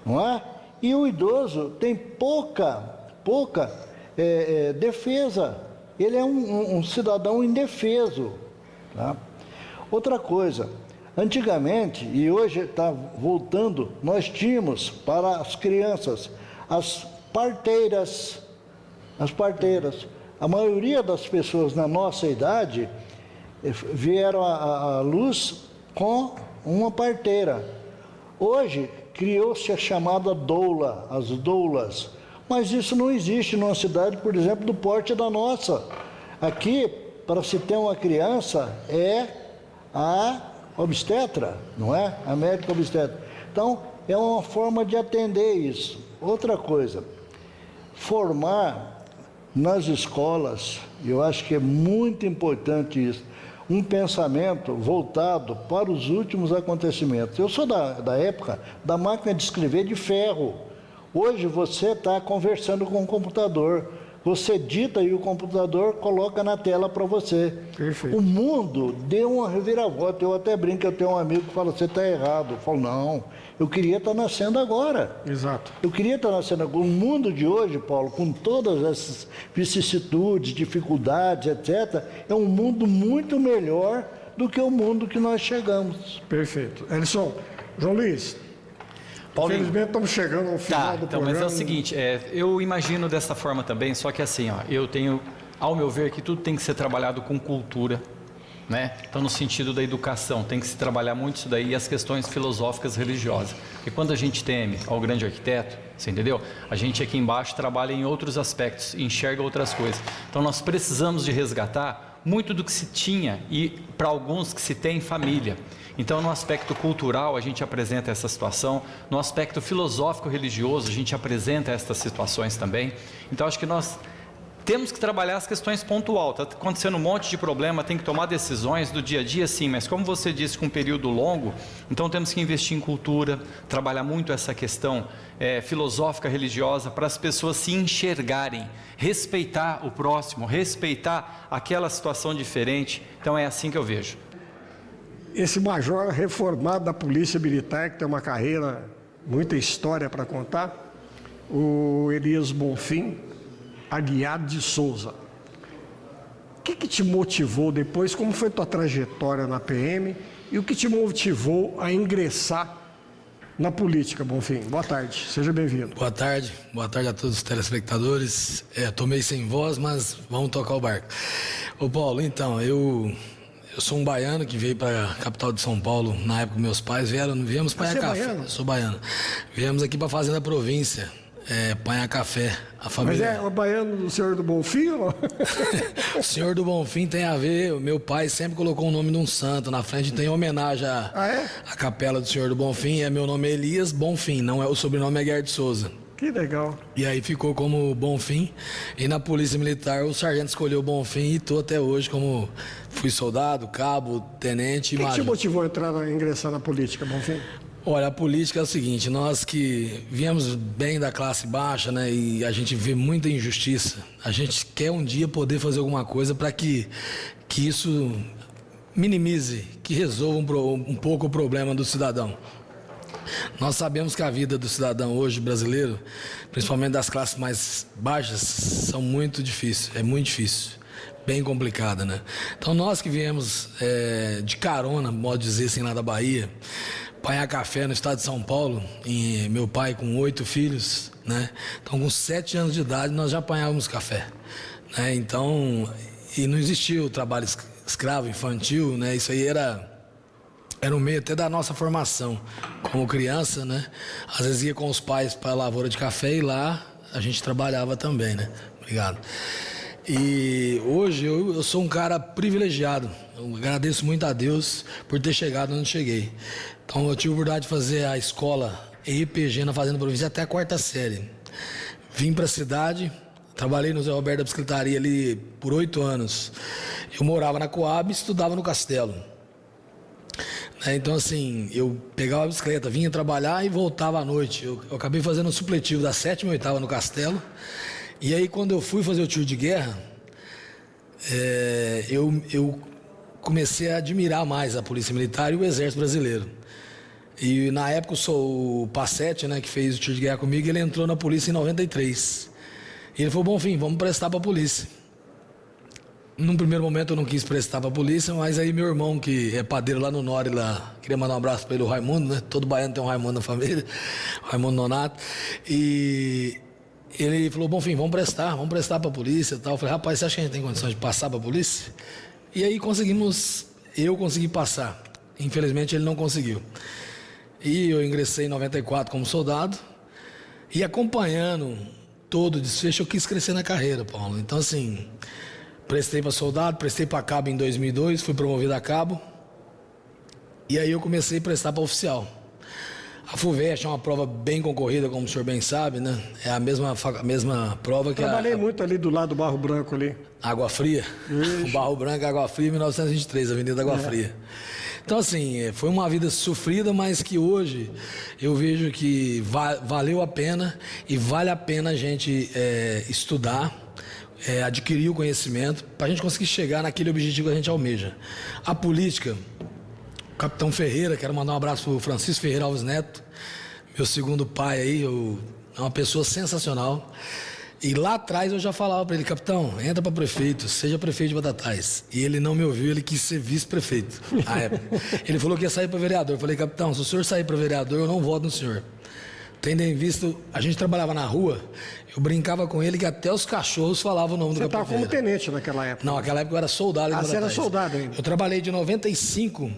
não é? E o idoso tem pouca defesa. Ele é um cidadão indefeso. Tá? Outra coisa, antigamente, e hoje está voltando, nós tínhamos para as crianças as parteiras. A maioria das pessoas na nossa idade vieram à luz com uma parteira. Hoje criou-se a chamada doula, as doulas, mas isso não existe numa cidade, por exemplo, do porte da nossa. Aqui, para se ter uma criança, é a obstetra, não é? A médica obstetra. Então, é uma forma de atender isso. Outra coisa, formar nas escolas, eu acho que é muito importante isso, um pensamento voltado para os últimos acontecimentos. Eu sou da época da máquina de escrever de ferro. Hoje você está conversando com o computador. Você dita e o computador coloca na tela para você. Perfeito. O mundo deu uma reviravolta. Eu até brinco, eu tenho um amigo que fala, você está errado. Eu falo, não, eu queria estar nascendo agora. Exato. Eu queria estar nascendo agora. O mundo de hoje, Paulo, com todas essas vicissitudes, dificuldades, etc., é um mundo muito melhor do que o mundo que nós chegamos. Perfeito. Elson, João Luiz, Paulinho, infelizmente estamos chegando ao final do então, programa. mas é o seguinte, eu imagino dessa forma também, só que assim, ó, eu tenho, ao meu ver, que tudo tem que ser trabalhado com cultura, né? Então, no sentido da educação, tem que se trabalhar muito isso daí e as questões filosóficas religiosas. Porque quando a gente teme ao grande arquiteto, você entendeu? A gente aqui embaixo trabalha em outros aspectos, enxerga outras coisas. Então, nós precisamos de resgatar muito do que se tinha e, para alguns, que se tem em família. Então, no aspecto cultural, a gente apresenta essa situação. No aspecto filosófico-religioso, a gente apresenta essas situações também. Então, acho que nós temos que trabalhar as questões pontuais. Está acontecendo um monte de problema, tem que tomar decisões do dia a dia, sim. Mas, como você disse, com um período longo, então temos que investir em cultura, trabalhar muito essa questão filosófica, religiosa, para as pessoas se enxergarem, respeitar o próximo, respeitar aquela situação diferente. Então, é assim que eu vejo. Esse major reformado da Polícia Militar, que tem uma carreira, muita história para contar, o Elias Bonfim Aguiar de Souza. O que te motivou depois? Como foi tua trajetória na PM? E o que te motivou a ingressar na política, Bonfim? Boa tarde, seja bem-vindo. Boa tarde a todos os telespectadores. Tô meio sem voz, mas vamos tocar o barco. Ô Paulo, então, eu sou um baiano que veio para a capital de São Paulo. Na época, meus pais viemos para Você é café. baiano? Sou baiano. Viemos aqui para a Fazenda Província, apanhar café. A família... Mas é o baiano do senhor do Bonfim ou não? O senhor do Bonfim tem a ver, o meu pai sempre colocou o nome de um santo na frente, então em homenagem à capela do senhor do Bonfim, meu nome é Elias Bonfim, não é, o sobrenome é Aguiar de Souza. Que legal. E aí ficou como Bonfim, e na Polícia Militar o sargento escolheu Bonfim e estou até hoje como fui soldado, cabo, tenente e O que te major. motivou a ingressar na política, Bonfim? Olha, a política é o seguinte, nós que viemos bem da classe baixa, né, e a gente vê muita injustiça, a gente quer um dia poder fazer alguma coisa para que isso minimize, que resolva um pouco o problema do cidadão. Nós sabemos que a vida do cidadão hoje brasileiro, principalmente das classes mais baixas, são muito difíceis, é muito difícil, bem complicada, né? Então nós que viemos de carona, modo de dizer assim, lá da Bahia, apanhar café no estado de São Paulo, e meu pai com 8 filhos, né? Então com 7 anos de idade nós já apanhávamos café, né? Então, e não existia o trabalho escravo infantil, né? Isso aí era um meio até da nossa formação como criança, né? Às vezes ia com os pais para a lavoura de café e lá a gente trabalhava também, né? Obrigado. E hoje eu sou um cara privilegiado. Eu agradeço muito a Deus por ter chegado onde cheguei. Então eu tive a oportunidade de fazer a escola EPG na Fazenda Província até a 4ª série. Vim para a cidade, trabalhei no Zé Roberto da Bicicletaria ali por 8 anos. Eu morava na Coab e estudava no Castelo. Então, assim, eu pegava a bicicleta, vinha trabalhar e voltava à noite. Eu acabei fazendo um supletivo da 7ª e 8ª no Castelo. E aí, quando eu fui fazer o tiro de guerra, eu comecei a admirar mais a Polícia Militar e o Exército Brasileiro. E na época, o Passetti, né, que fez o tiro de guerra comigo, ele entrou na polícia em 93. E ele falou, bom, fim, vamos prestar para a polícia. Num primeiro momento eu não quis prestar para a polícia, mas aí meu irmão, que é padeiro lá no Nore, lá, queria mandar um abraço para ele, o Raimundo, né? Todo baiano tem um Raimundo na família, Raimundo Nonato. E ele falou, bom, fim, vamos prestar para a polícia e tal. Eu falei, rapaz, você acha que a gente tem condições de passar para a polícia? E aí eu consegui passar. Infelizmente ele não conseguiu. E eu ingressei em 94 como soldado e acompanhando todo o desfecho, eu quis crescer na carreira, Paulo. Então, assim, prestei para soldado, prestei para cabo em 2002, fui promovido a cabo. E aí eu comecei a prestar para oficial. A FUVEST é uma prova bem concorrida, como o senhor bem sabe, né? É a mesma prova que Trabalhei muito ali do lado do Barro Branco ali. Água Fria. O Barro Branco, Água Fria, 1923, Avenida Água Fria. Então, assim, foi uma vida sofrida, mas que hoje eu vejo que valeu a pena e vale a pena a gente estudar, adquirir o conhecimento para a gente conseguir chegar naquele objetivo que a gente almeja. A política, o Capitão Ferreira, quero mandar um abraço para o Francisco Ferreira Alves Neto, meu segundo pai aí, é uma pessoa sensacional. E lá atrás eu já falava para ele, capitão, entra para prefeito, seja prefeito de Batatais. E ele não me ouviu, ele quis ser vice-prefeito na época. Ele falou que ia sair para vereador. Eu falei, capitão, se o senhor sair para vereador, eu não voto no senhor. Tendo em vista, a gente trabalhava na rua, eu brincava com ele que até os cachorros falavam o nome do capitão. Você estava como tenente naquela época? Não, naquela época eu era soldado em Batatais. Você era soldado ainda? Eu trabalhei de 95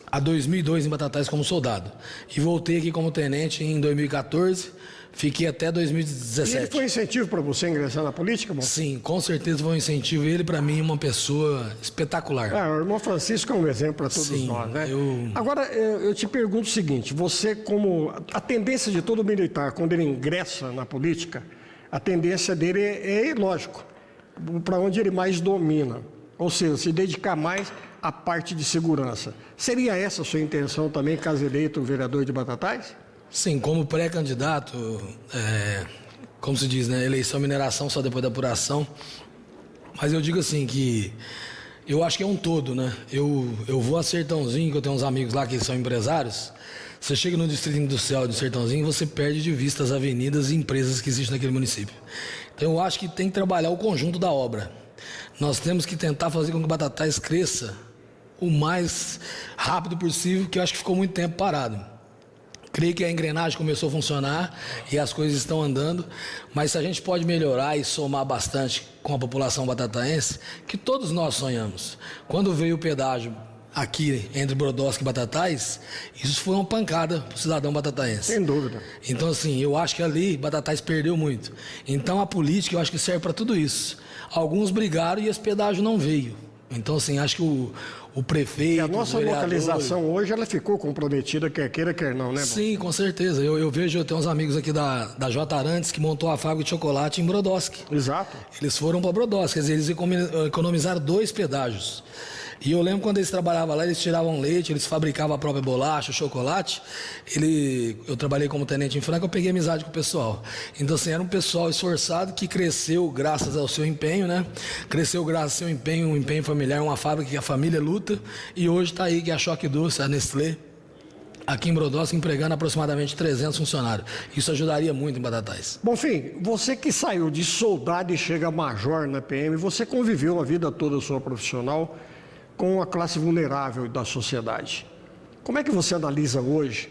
a 2002 em Batatais como soldado. E voltei aqui como tenente em 2014. Fiquei até 2017. E ele foi incentivo para você ingressar na política, irmão? Sim, com certeza foi um incentivo. Ele, para mim, é uma pessoa espetacular. O irmão Francisco é um exemplo para todos nós, né? Agora, eu te pergunto o seguinte, você como... A tendência de todo militar, quando ele ingressa na política, a tendência dele é lógico, para onde ele mais domina. Ou seja, se dedicar mais à parte de segurança. Seria essa a sua intenção também, caso eleito vereador de Batatais? Sim, como pré-candidato, como se diz, né? Eleição, mineração, só depois da apuração. Mas eu digo assim que eu acho que é um todo, né? Eu vou a Sertãozinho, que eu tenho uns amigos lá que são empresários. Você chega no Distrito Industrial de Sertãozinho, você perde de vista as avenidas e empresas que existem naquele município. Então eu acho que tem que trabalhar o conjunto da obra. Nós temos que tentar fazer com que o Batatais cresça o mais rápido possível, que eu acho que ficou muito tempo parado. Creio que a engrenagem começou a funcionar e as coisas estão andando, mas se a gente pode melhorar e somar bastante com a população batataense, que todos nós sonhamos. Quando veio o pedágio aqui entre Brodowski e Batatais, isso foi uma pancada para o cidadão batataense. Sem dúvida. Então, assim, eu acho que ali Batatais perdeu muito. Então, a política, eu acho que serve para tudo isso. Alguns brigaram e esse pedágio não veio. Então, assim, acho que o prefeito... E a nossa localização hoje, ela ficou comprometida, quer queira, quer não, né? Sim, com certeza. Eu tenho uns amigos aqui da J. Arantes que montou a fábrica de chocolate em Brodowski. Exato. Eles foram para Brodowski, quer dizer, eles economizaram 2 pedágios. E eu lembro quando eles trabalhavam lá, eles tiravam leite, eles fabricavam a própria bolacha, o chocolate. Eu trabalhei como tenente em Franca, eu peguei amizade com o pessoal. Então, assim, era um pessoal esforçado que cresceu graças ao seu empenho, né? Cresceu graças ao seu empenho, um empenho familiar, uma fábrica que a família luta. E hoje está aí, que é a Choque Doce, a Nestlé. aqui em Brodowski, empregando aproximadamente 300 funcionários. Isso ajudaria muito em Batatais. Bonfim, você que saiu de soldado e chega a major na PM, você conviveu a vida toda sua profissional com a classe vulnerável da sociedade. Como é que você analisa hoje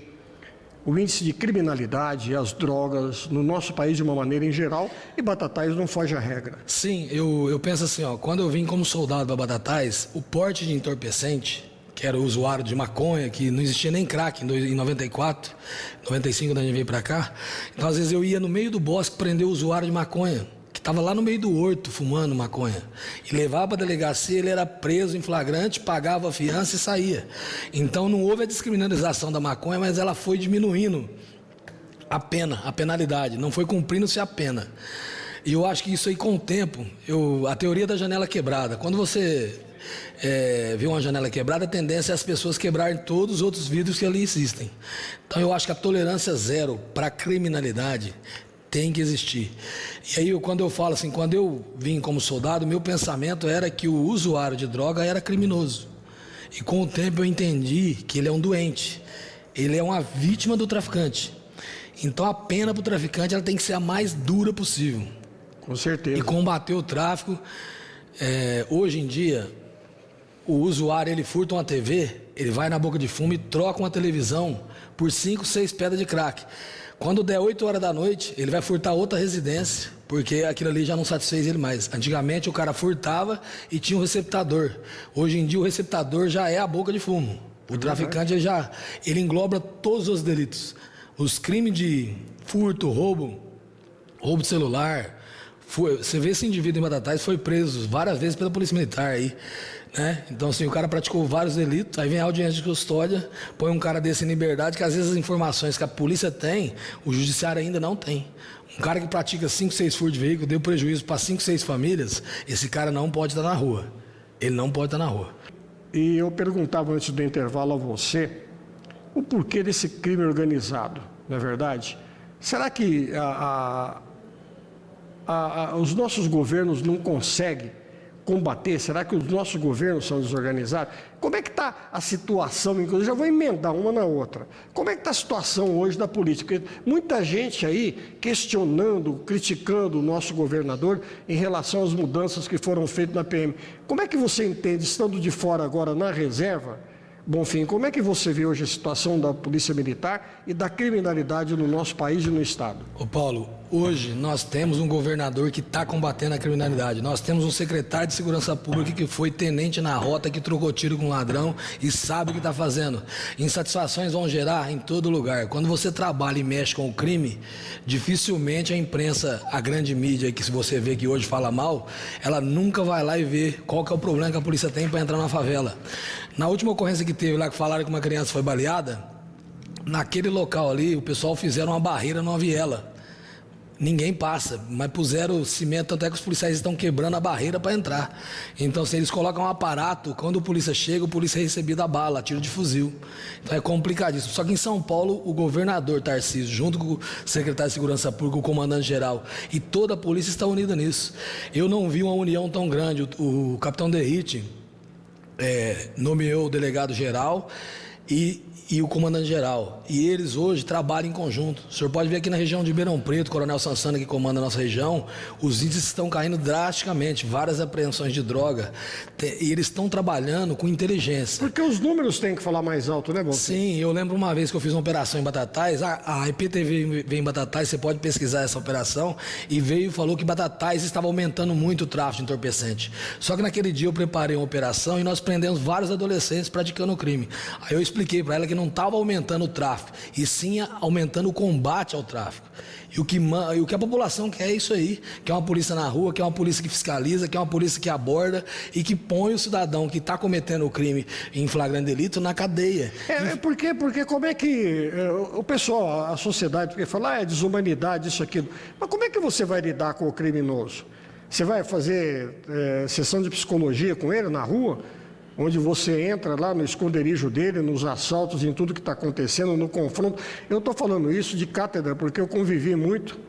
o índice de criminalidade e as drogas no nosso país de uma maneira em geral, e Batatais não foge à regra? Sim, eu penso assim, ó, quando eu vim como soldado para Batatais, o porte de entorpecente, que era o usuário de maconha, que não existia nem crack em 94, 95, quando a gente veio para cá, então às vezes eu ia no meio do bosque prender o usuário de maconha, que estava lá no meio do horto fumando maconha, e levava para a delegacia, ele era preso em flagrante, pagava a fiança e saía. Então não houve a descriminalização da maconha, mas ela foi diminuindo a pena, a penalidade, não foi cumprindo-se a pena. E eu acho que isso aí com o tempo, a teoria da janela quebrada, quando você vê uma janela quebrada, a tendência é as pessoas quebrarem todos os outros vidros que ali existem. Então eu acho que a tolerância zero para a criminalidade tem que existir. E aí, quando eu falo assim, quando eu vim como soldado, meu pensamento era que o usuário de droga era criminoso. E com o tempo eu entendi que ele é um doente. Ele é uma vítima do traficante. Então a pena para o traficante ela tem que ser a mais dura possível. Com certeza. E combater o tráfico. Hoje em dia, o usuário ele furta uma TV, ele vai na boca de fumo e troca uma televisão por 5, 6 pedras de crack. Quando der 8 horas da noite, ele vai furtar outra residência, porque aquilo ali já não satisfez ele mais. Antigamente o cara furtava e tinha um receptador. Hoje em dia o receptador já é a boca de fumo. O traficante ele engloba todos os delitos. Os crimes de furto, roubo de celular. Você vê esse indivíduo em Batatais foi preso várias vezes pela Polícia Militar aí, né? Então assim, o cara praticou vários delitos, aí vem a audiência de custódia, põe um cara desse em liberdade, que às vezes as informações que a polícia tem, o judiciário ainda não tem. Um cara que pratica 5, 6 furtos de veículo, deu prejuízo para 5, 6 famílias, esse cara não pode estar na rua. Ele não pode estar na rua. E eu perguntava antes do intervalo a você o porquê desse crime organizado, não é verdade? Será que os nossos governos não conseguem combater? Será que os nossos governos são desorganizados? Como é que está a situação? Inclusive, já vou emendar uma na outra. Como é que está a situação hoje da política? Porque muita gente aí questionando, criticando o nosso governador em relação às mudanças que foram feitas na PM. Como é que você entende, estando de fora agora na reserva, Bonfim, como é que você vê hoje a situação da Polícia Militar e da criminalidade no nosso país e no Estado? Ô Paulo, hoje nós temos um governador que está combatendo a criminalidade. Nós temos um secretário de Segurança Pública que foi tenente na rota, que trocou tiro com um ladrão e sabe o que está fazendo. Insatisfações vão gerar em todo lugar. Quando você trabalha e mexe com o crime, dificilmente a imprensa, a grande mídia, que se você vê que hoje fala mal, ela nunca vai lá e vê qual que é o problema que a polícia tem para entrar na favela. Na última ocorrência que teve lá, que falaram que uma criança foi baleada, naquele local ali, o pessoal fizeram uma barreira numa viela. Ninguém passa, mas puseram cimento, até que os policiais estão quebrando a barreira para entrar. Então, se eles colocam um aparato, quando o polícia chega, o polícia é recebido a bala, tiro de fuzil. Então é complicadíssimo. Só que em São Paulo, o governador Tarcísio, junto com o secretário de Segurança Pública, o comandante-geral, e toda a polícia está unida nisso. Eu não vi uma união tão grande. O capitão Derrite nomeou o delegado-geral e o comandante-geral. E eles hoje trabalham em conjunto. O senhor pode ver aqui na região de Ribeirão Preto, Coronel Sansana, que comanda a nossa região, os índices estão caindo drasticamente, várias apreensões de droga, e eles estão trabalhando com inteligência. Porque os números têm que falar mais alto, né, Bonfim? Sim, eu lembro uma vez que eu fiz uma operação em Batatais, a IPTV veio em Batatais, você pode pesquisar essa operação, e veio e falou que Batatais estava aumentando muito o tráfico de entorpecente. Só que naquele dia eu preparei uma operação e nós prendemos vários adolescentes praticando o crime. Aí eu expliquei para ela que não estava aumentando o tráfico, e sim aumentando o combate ao tráfico. E o que a população quer é isso aí, que é uma polícia na rua, que é uma polícia que fiscaliza, que é uma polícia que aborda e que põe o cidadão que está cometendo o crime em flagrante delito na cadeia. Porque como é que o pessoal, a sociedade, fala, é desumanidade, isso, aquilo. Mas como é que você vai lidar com o criminoso? Você vai fazer sessão de psicologia com ele na rua? Onde você entra lá no esconderijo dele, nos assaltos, em tudo que está acontecendo, no confronto. Eu estou falando isso de cátedra, porque eu convivi muito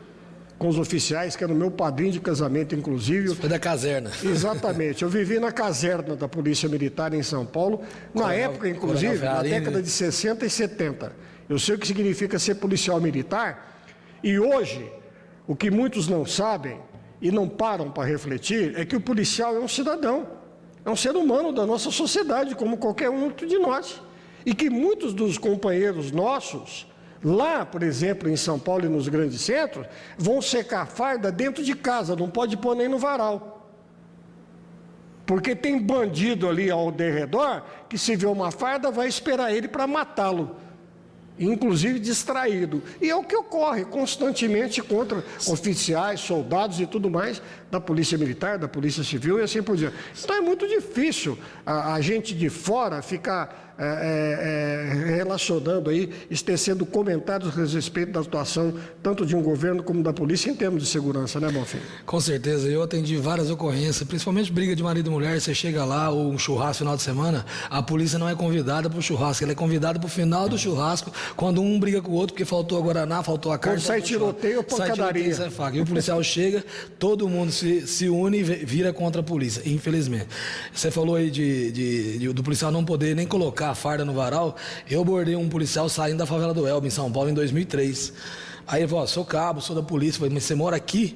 com os oficiais, que era o meu padrinho de casamento, inclusive. Foi da caserna. Exatamente. Eu vivi na caserna da Polícia Militar em São Paulo, na época, inclusive, na década de 60 e 70. Eu sei o que significa ser policial militar, e hoje, o que muitos não sabem e não param para refletir, é que o policial é um cidadão, é um ser humano da nossa sociedade, como qualquer um outro de nós. E que muitos dos companheiros nossos, lá, por exemplo, em São Paulo e nos grandes centros, vão secar farda dentro de casa, não pode pôr nem no varal. Porque tem bandido ali ao derredor que, se vê uma farda, vai esperar ele para matá-lo, inclusive distraído. E é o que ocorre constantemente contra oficiais, soldados e tudo mais da Polícia Militar, da Polícia Civil e assim por diante. Então é muito difícil a gente de fora ficar relacionando aí, tecendo comentários a respeito da atuação tanto de um governo como da polícia em termos de segurança, né, Bonfim? Com certeza, eu atendi várias ocorrências, principalmente briga de marido e mulher. Você chega lá, ou um churrasco no final de semana, a polícia não é convidada para o churrasco, ela é convidada para o final do churrasco, quando um briga com o outro, porque faltou a guaraná, faltou a carne. Quando sai tiroteio ou pancadaria. Sai faca. E o policial chega, todo mundo se une e vira contra a polícia, infelizmente. Você falou aí do policial não poder nem colocar a farda no varal. Eu abordei um policial saindo da favela do Elba, em São Paulo, em 2003. Aí ele falou: sou cabo, sou da polícia. Eu falei: mas você mora aqui?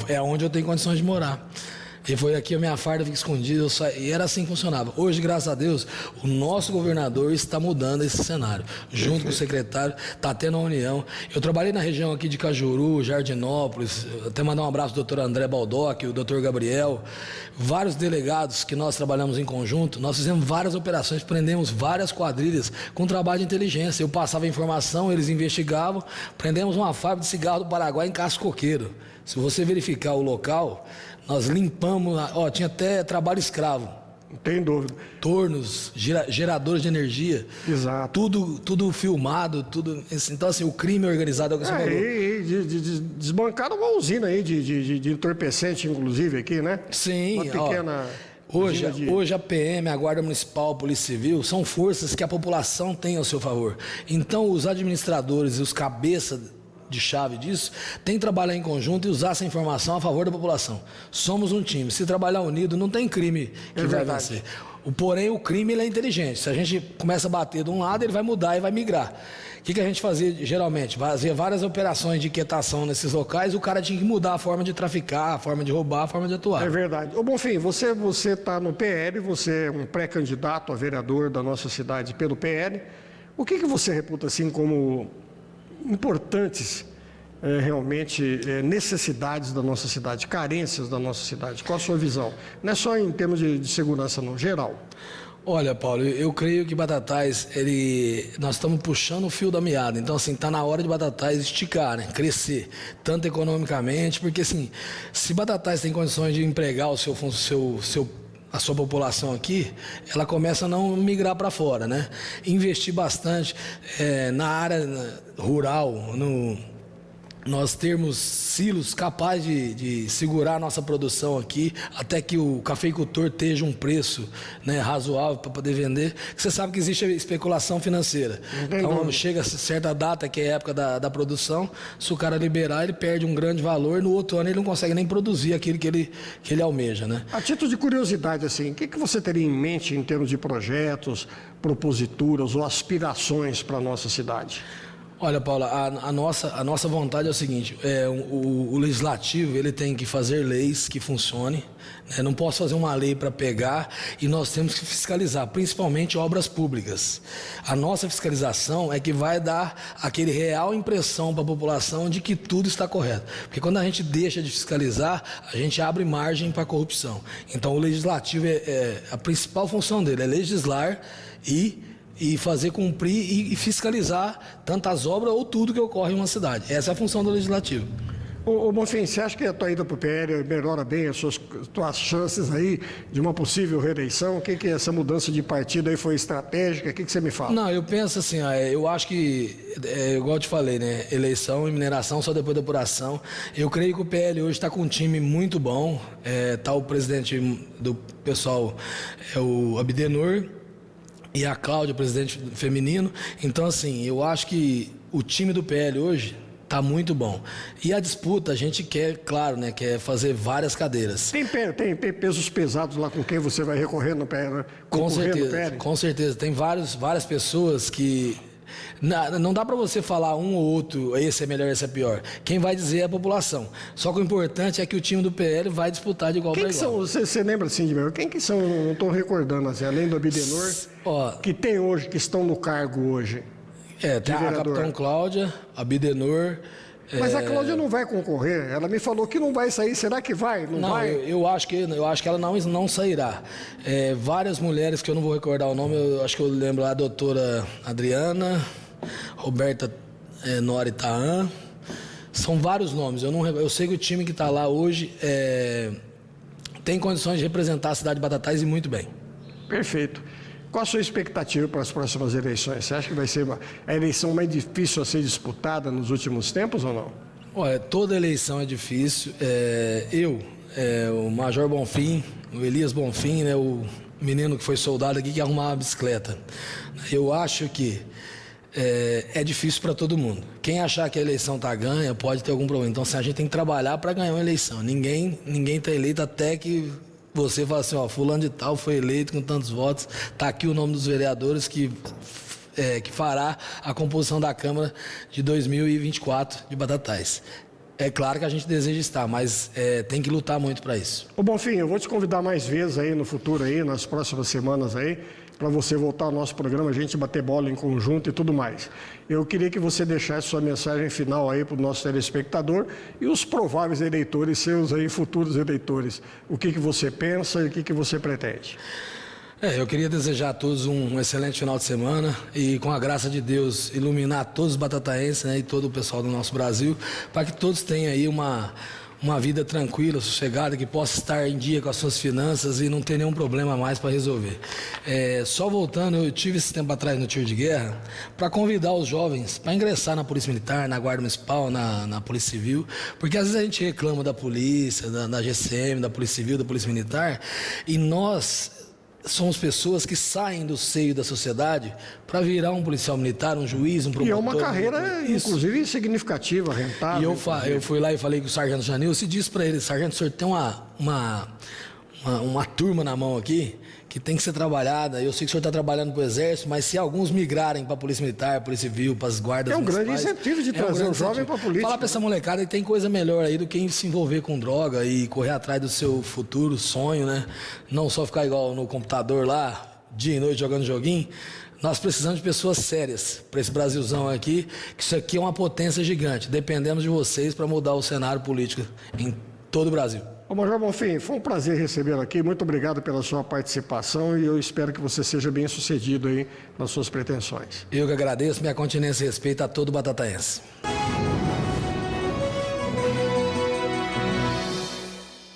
É onde eu tenho condições de morar. E foi aqui, a minha farda fica escondida, e era assim que funcionava. Hoje, graças a Deus, o nosso governador está mudando esse cenário. Junto com o secretário, está tendo uma união. Eu trabalhei na região aqui de Cajuru, Jardinópolis, até mandar um abraço ao doutor André Baldock, o doutor Gabriel, vários delegados que nós trabalhamos em conjunto. Nós fizemos várias operações, prendemos várias quadrilhas com trabalho de inteligência. Eu passava informação, eles investigavam. Prendemos uma fábrica de cigarro do Paraguai em Casco Coqueiro. Se você verificar o local, nós limpamos, tinha até trabalho escravo. Não tem dúvida. Tornos, geradores de energia. Exato. Tudo filmado, tudo. Então, assim, o crime organizado é o que você falou. Desbancaram uma usina aí de entorpecente, inclusive, aqui, né? Sim. Uma pequena... Hoje a PM, a Guarda Municipal, a Polícia Civil, são forças que a população tem ao seu favor. Então, os administradores e os cabeças de chave disso, tem que trabalhar em conjunto e usar essa informação a favor da população. Somos um time. Se trabalhar unido, não tem crime que vai vencer. Porém, o crime ele é inteligente. Se a gente começa a bater de um lado, ele vai mudar e vai migrar. O que a gente fazia geralmente? Fazia várias operações de quietação nesses locais, o cara tinha que mudar a forma de traficar, a forma de roubar, a forma de atuar. É verdade. Ô, Bonfim, você está no PL, você é um pré-candidato a vereador da nossa cidade pelo PL. O que você reputa assim como importantes realmente necessidades da nossa cidade, carências da nossa cidade? Qual a sua visão? Não é só em termos de segurança, não, geral. Olha, Paulo, eu creio que Batatais, nós estamos puxando o fio da meada. Então, assim, está na hora de Batatais esticar, né? Crescer, tanto economicamente, porque, assim, se Batatais tem condições de empregar a sua população aqui, ela começa a não migrar para fora, né? Investir bastante na área rural, nós termos silos capazes de segurar a nossa produção aqui, até que o cafeicultor esteja um preço, né, razoável para poder vender. Você sabe que existe a especulação financeira. Então chega a certa data, que é a época da produção, se o cara liberar, ele perde um grande valor, no outro ano ele não consegue nem produzir aquilo que ele almeja, né? A título de curiosidade, assim, o que você teria em mente em termos de projetos, proposituras ou aspirações para a nossa cidade? Olha, Paula, a nossa vontade é o seguinte: o legislativo ele tem que fazer leis que funcionem, né? Não posso fazer uma lei para pegar, e nós temos que fiscalizar, principalmente obras públicas. A nossa fiscalização é que vai dar aquele real impressão para a população de que tudo está correto. Porque quando a gente deixa de fiscalizar, a gente abre margem para a corrupção. Então o legislativo a principal função dele é legislar e fazer cumprir e fiscalizar tantas obras ou tudo que ocorre em uma cidade. Essa é a função do legislativo. Ô Bonfim, você acha que a tua ida para o PL melhora bem as tuas chances aí de uma possível reeleição? O que essa mudança de partido aí foi estratégica? O que você me fala? Não, eu penso assim, eu acho que, igual eu te falei, né? Eleição e mineração só depois da apuração. Eu creio que o PL hoje está com um time muito bom. Está o presidente do pessoal, o Abdenor, e a Cláudia, presidente feminino. Então, assim, eu acho que o time do PL hoje Tá muito bom. E a disputa, a gente quer, claro, né, quer fazer várias cadeiras. Tem pesos pesados lá com quem você vai recorrer no PL? Com certeza, no PL? com certeza. Tem várias pessoas que... Não dá para você falar um ou outro, esse é melhor, esse é pior. Quem vai dizer é a população. Só que o importante é que o time do PL vai disputar de igual para igual. Você lembra assim de mim? Quem que são, não estou recordando, assim, além do Abidenor, que tem hoje, que estão no cargo hoje? Tem a Capitão Cláudia, a Abidenor... Mas a Cláudia não vai concorrer. Ela me falou que não vai sair. Será que vai? Não vai? Eu acho que ela não sairá. Várias mulheres que eu não vou recordar o nome, eu acho que eu lembro lá, a doutora Adriana, Roberta Nori Taan. São vários nomes. Eu sei que o time que está lá hoje tem condições de representar a cidade de Batatais e muito bem. Perfeito. Qual a sua expectativa para as próximas eleições? Você acha que vai ser a eleição mais difícil a ser disputada nos últimos tempos ou não? Olha, toda eleição é difícil. O Major Bonfim, o Elias Bonfim, né, o menino que foi soldado aqui que arrumava a bicicleta. Eu acho que é difícil para todo mundo. Quem achar que a eleição está ganha pode ter algum problema. Então, assim, a gente tem que trabalhar para ganhar uma eleição. Ninguém está eleito até que... Você fala assim, fulano de tal foi eleito com tantos votos, está aqui o nome dos vereadores que fará a composição da Câmara de 2024 de Batatais. É claro que a gente deseja estar, mas tem que lutar muito para isso. Ô Bonfim, eu vou te convidar mais vezes aí no futuro, aí, nas próximas semanas aí, para você voltar ao nosso programa, a gente bater bola em conjunto e tudo mais. Eu queria que você deixasse sua mensagem final aí para o nosso telespectador e os prováveis eleitores, seus aí futuros eleitores. O que você pensa e o que você pretende? Eu queria desejar a todos um excelente final de semana e, com a graça de Deus, iluminar todos os batataenses, né, e todo o pessoal do nosso Brasil, para que todos tenham aí uma vida tranquila, sossegada, que possa estar em dia com as suas finanças e não ter nenhum problema mais para resolver. Só voltando, eu tive esse tempo atrás no tiro de guerra para convidar os jovens para ingressar na Polícia Militar, na Guarda Municipal, na Polícia Civil, porque às vezes a gente reclama da polícia, da GCM, da Polícia Civil, da Polícia Militar, e nós somos pessoas que saem do seio da sociedade para virar um policial militar, um juiz, um promotor. E é uma carreira, inclusive, significativa, rentável. E eu fui lá e falei com o Sargento Janilson e disse para ele: Sargento, o senhor tem uma turma na mão aqui que tem que ser trabalhada. Eu sei que o senhor está trabalhando para o Exército, mas se alguns migrarem para a Polícia Militar, Polícia Civil, para as guardas municipais... É um grande incentivo de trazer o jovem para a política. Falar para essa molecada que tem coisa melhor aí do que se envolver com droga e correr atrás do seu futuro sonho, né? Não só ficar igual no computador lá, dia e noite jogando joguinho. Nós precisamos de pessoas sérias para esse Brasilzão aqui, que isso aqui é uma potência gigante. Dependemos de vocês para mudar o cenário político em todo o Brasil. Ô Major Bonfim, foi um prazer recebê-lo aqui. Muito obrigado pela sua participação e eu espero que você seja bem sucedido aí nas suas pretensões. Eu que agradeço, minha continência e respeito a todo batataense.